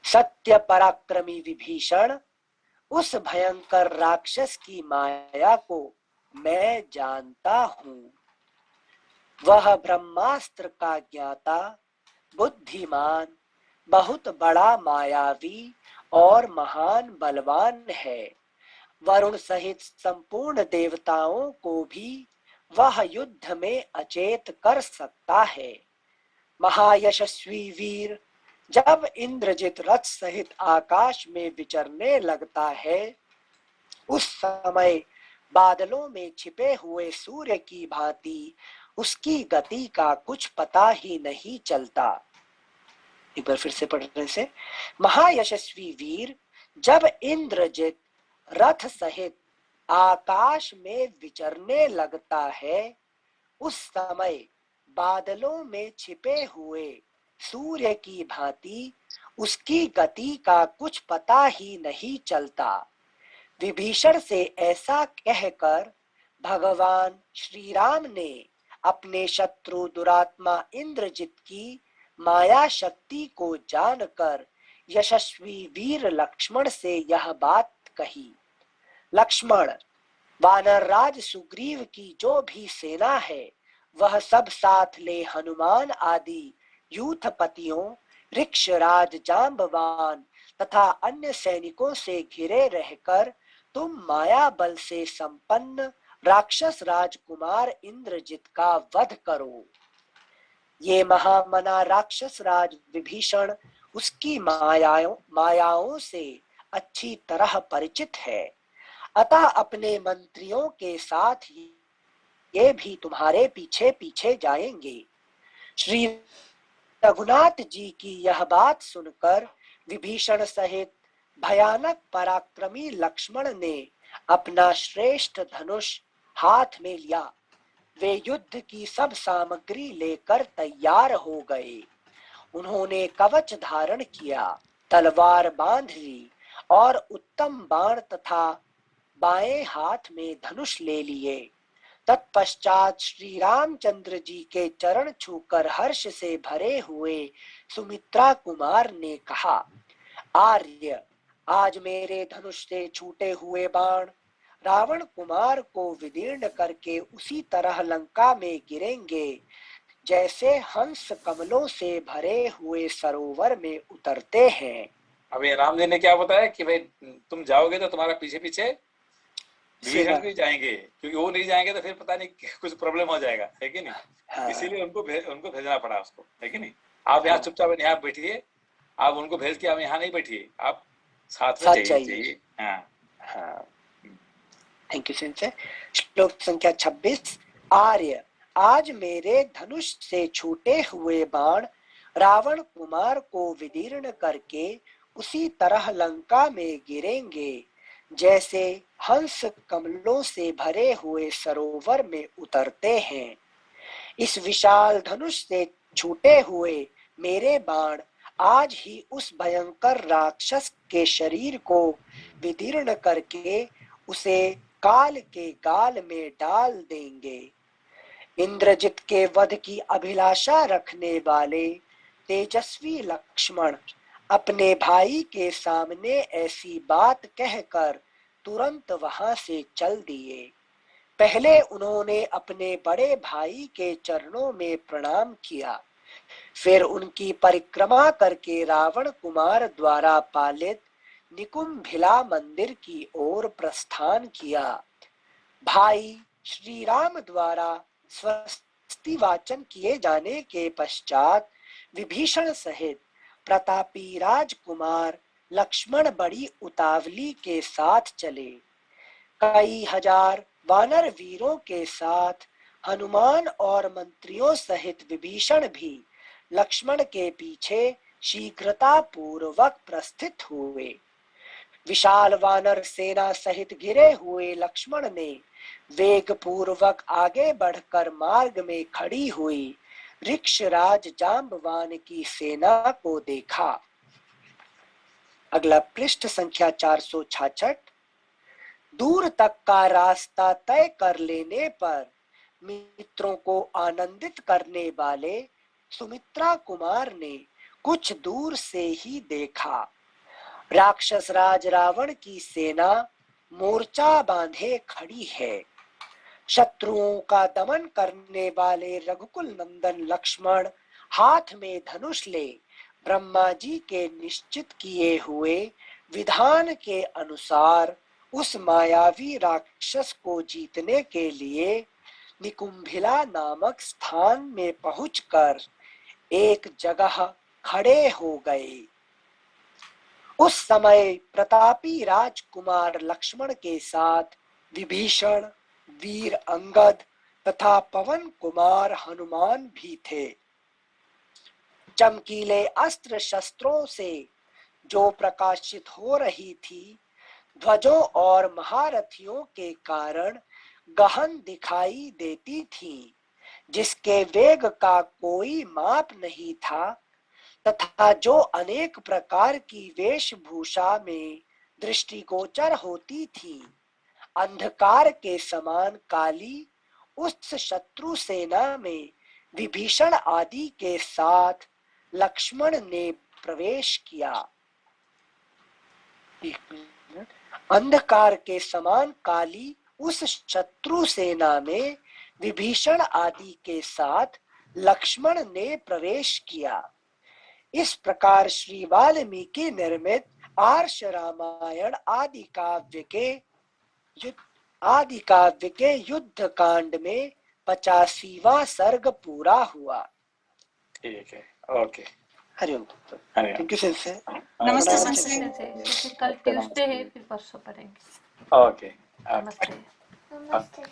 सत्य पराक्रमी विभीषण, उस भयंकर राक्षस की माया को मैं जानता हूँ। वह ब्रह्मास्त्र का ज्ञाता, बुद्धिमान, बहुत बड़ा मायावी और महान बलवान है। वरुण सहित संपूर्ण देवताओं को भी वह युद्ध में अचेत कर सकता है। महायशस्वी वीर जब इंद्रजित रथ सहित आकाश में विचरने लगता है, उस समय बादलों में छिपे हुए सूर्य की भांति उसकी गति का कुछ पता ही नहीं चलता। एक बार फिर से पढ़ने से, महायशस्वी वीर जब इंद्रजित रथ सहित आकाश में विचरने लगता है, उस समय बादलों में छिपे हुए सूर्य की भांति उसकी गति का कुछ पता ही नहीं चलता। विभीषण से ऐसा कहकर भगवान श्री राम ने अपने शत्रु दुरात्मा इंद्रजित की माया शक्ति को जानकर यशस्वी वीर लक्ष्मण से यह बात कही। लक्ष्मण, वानर राज सुग्रीव की जो भी सेना है, वह सब साथ ले हनुमान आदि यूथपतियों, ऋक्षराज जांबवान तथा अन्य सैनिकों से घिरे रहकर तुम माया बल से संपन्न राक्षस राजकुमार इंद्रजित का वध करो। ये महामना राक्षस राज विभीषण उसकी मायाओं से अच्छी तरह परिचित है, अतः अपने मंत्रियों के साथ ये भी तुम्हारे पीछे पीछे जाएंगे। श्री रघुनाथ जी की यह बात सुनकर विभीषण सहित भयानक पराक्रमी लक्ष्मण ने अपना श्रेष्ठ धनुष हाथ में लिया। वे युद्ध की सब सामग्री लेकर तैयार हो गए। उन्होंने कवच धारण किया, तलवार बांध ली और उत्तम बाण तथा बाएं हाथ में धनुष ले लिए। तत्पश्चात श्री रामचंद्र जी के चरण छूकर हर्ष से भरे हुए सुमित्रा कुमार ने कहा, आर्य, आज मेरे धनुष से छूटे हुए बाण रावण कुमार को विदीर्ण करके उसी तरह लंका में गिरेंगे जैसे हंस कमलों से भरे हुए सरोवर में उतरते हैं। अब ये राम जी ने क्या बताया कि भाई तुम जाओगे तो तुम्हारा पीछे पीछे विभीषण भी जाएंगे, क्योंकि वो नहीं जाएंगे तो फिर पता नहीं कुछ प्रॉब्लम हो जाएगा, है कि नहीं। हाँ। इसीलिए उनको भेजना पड़ा उसको, है कि नहीं। आप यहाँ चुपचाप यहाँ बैठिए, आप उनको भेज के आप यहाँ नहीं बैठिए, आप साथ में जाइए। हाँ। Thank you sensei. श्लोक संख्या 26। आर्य, आज मेरे धनुष से छूटे हुए बाण रावण कुमार को विदीर्ण करके उसी तरह लंका में गिरेंगे जैसे हंस कमलों से भरे हुए सरोवर में उतरते हैं। इस विशाल धनुष से छूटे हुए मेरे बाण आज ही उस भयंकर राक्षस के शरीर को विदीर्ण करके उसे काल के गाल में डाल देंगे। इंद्रजित के वध की अभिलाषा रखने वाले तेजस्वी लक्ष्मण अपने भाई के सामने ऐसी बात कहकर तुरंत वहां से चल दिए। पहले उन्होंने अपने बड़े भाई के चरणों में प्रणाम किया, फिर उनकी परिक्रमा करके रावण कुमार द्वारा पालित निकुंभिला मंदिर की ओर प्रस्थान किया। भाई श्री राम द्वारा स्वस्ति वाचन किए जाने के पश्चात विभीषण सहित प्रतापी राजकुमार लक्ष्मण बड़ी उतावली के साथ चले। कई हजार वानर वीरों के साथ हनुमान और मंत्रियों सहित विभीषण भी लक्ष्मण के पीछे शीघ्रता पूर्वक प्रस्थित हुए। विशाल वानर सेना सहित घिरे हुए लक्ष्मण ने वेग पूर्वक आगे बढ़कर मार्ग में खड़ी हुई ऋक्षराज जांबवान की सेना को देखा। अगला पृष्ठ संख्या 466। दूर तक का रास्ता तय कर लेने पर मित्रों को आनंदित करने वाले सुमित्रा कुमार ने कुछ दूर से ही देखा, राक्षस राज रावण की सेना मोर्चा बांधे खड़ी है। शत्रुओं का दमन करने वाले रघुकुल नंदन लक्ष्मण हाथ में धनुष ले ब्रह्मा जी के निश्चित किए हुए विधान के अनुसार उस मायावी राक्षस को जीतने के लिए निकुंभिला नामक स्थान में पहुंचकर एक जगह खड़े हो गए। उस समय प्रतापी राजकुमार लक्ष्मण के साथ विभीषण, वीर अंगद तथा पवन कुमार हनुमान भी थे। चमकीले अस्त्र शस्त्रों से जो प्रकाशित हो रही थी, ध्वजों और महारथियों के कारण गहन दिखाई देती थी, जिसके वेग का कोई माप नहीं था तथा जो अनेक प्रकार की वेशभूषा में दृष्टिगोचर होती थी। अंधकार के समान काली उस शत्रु सेना में विभीषण आदि के साथ लक्ष्मण ने प्रवेश किया। अंधकार के समान काली उस शत्रु सेना में विभीषण आदि के साथ लक्ष्मण ने प्रवेश किया। इस प्रकार श्री वाल्मीकि निर्मित आर्ष रामायण आदि काव्य के युद्ध कांड में 85वां सर्ग पूरा हुआ। ठीक है, ओके, हरिओम। हरिओम। Thank you sensei. नमस्ते नमस्ते सर। सर। कल ट्यूसडे है, फिर परसों करेंगे। ओके, नमस्ते।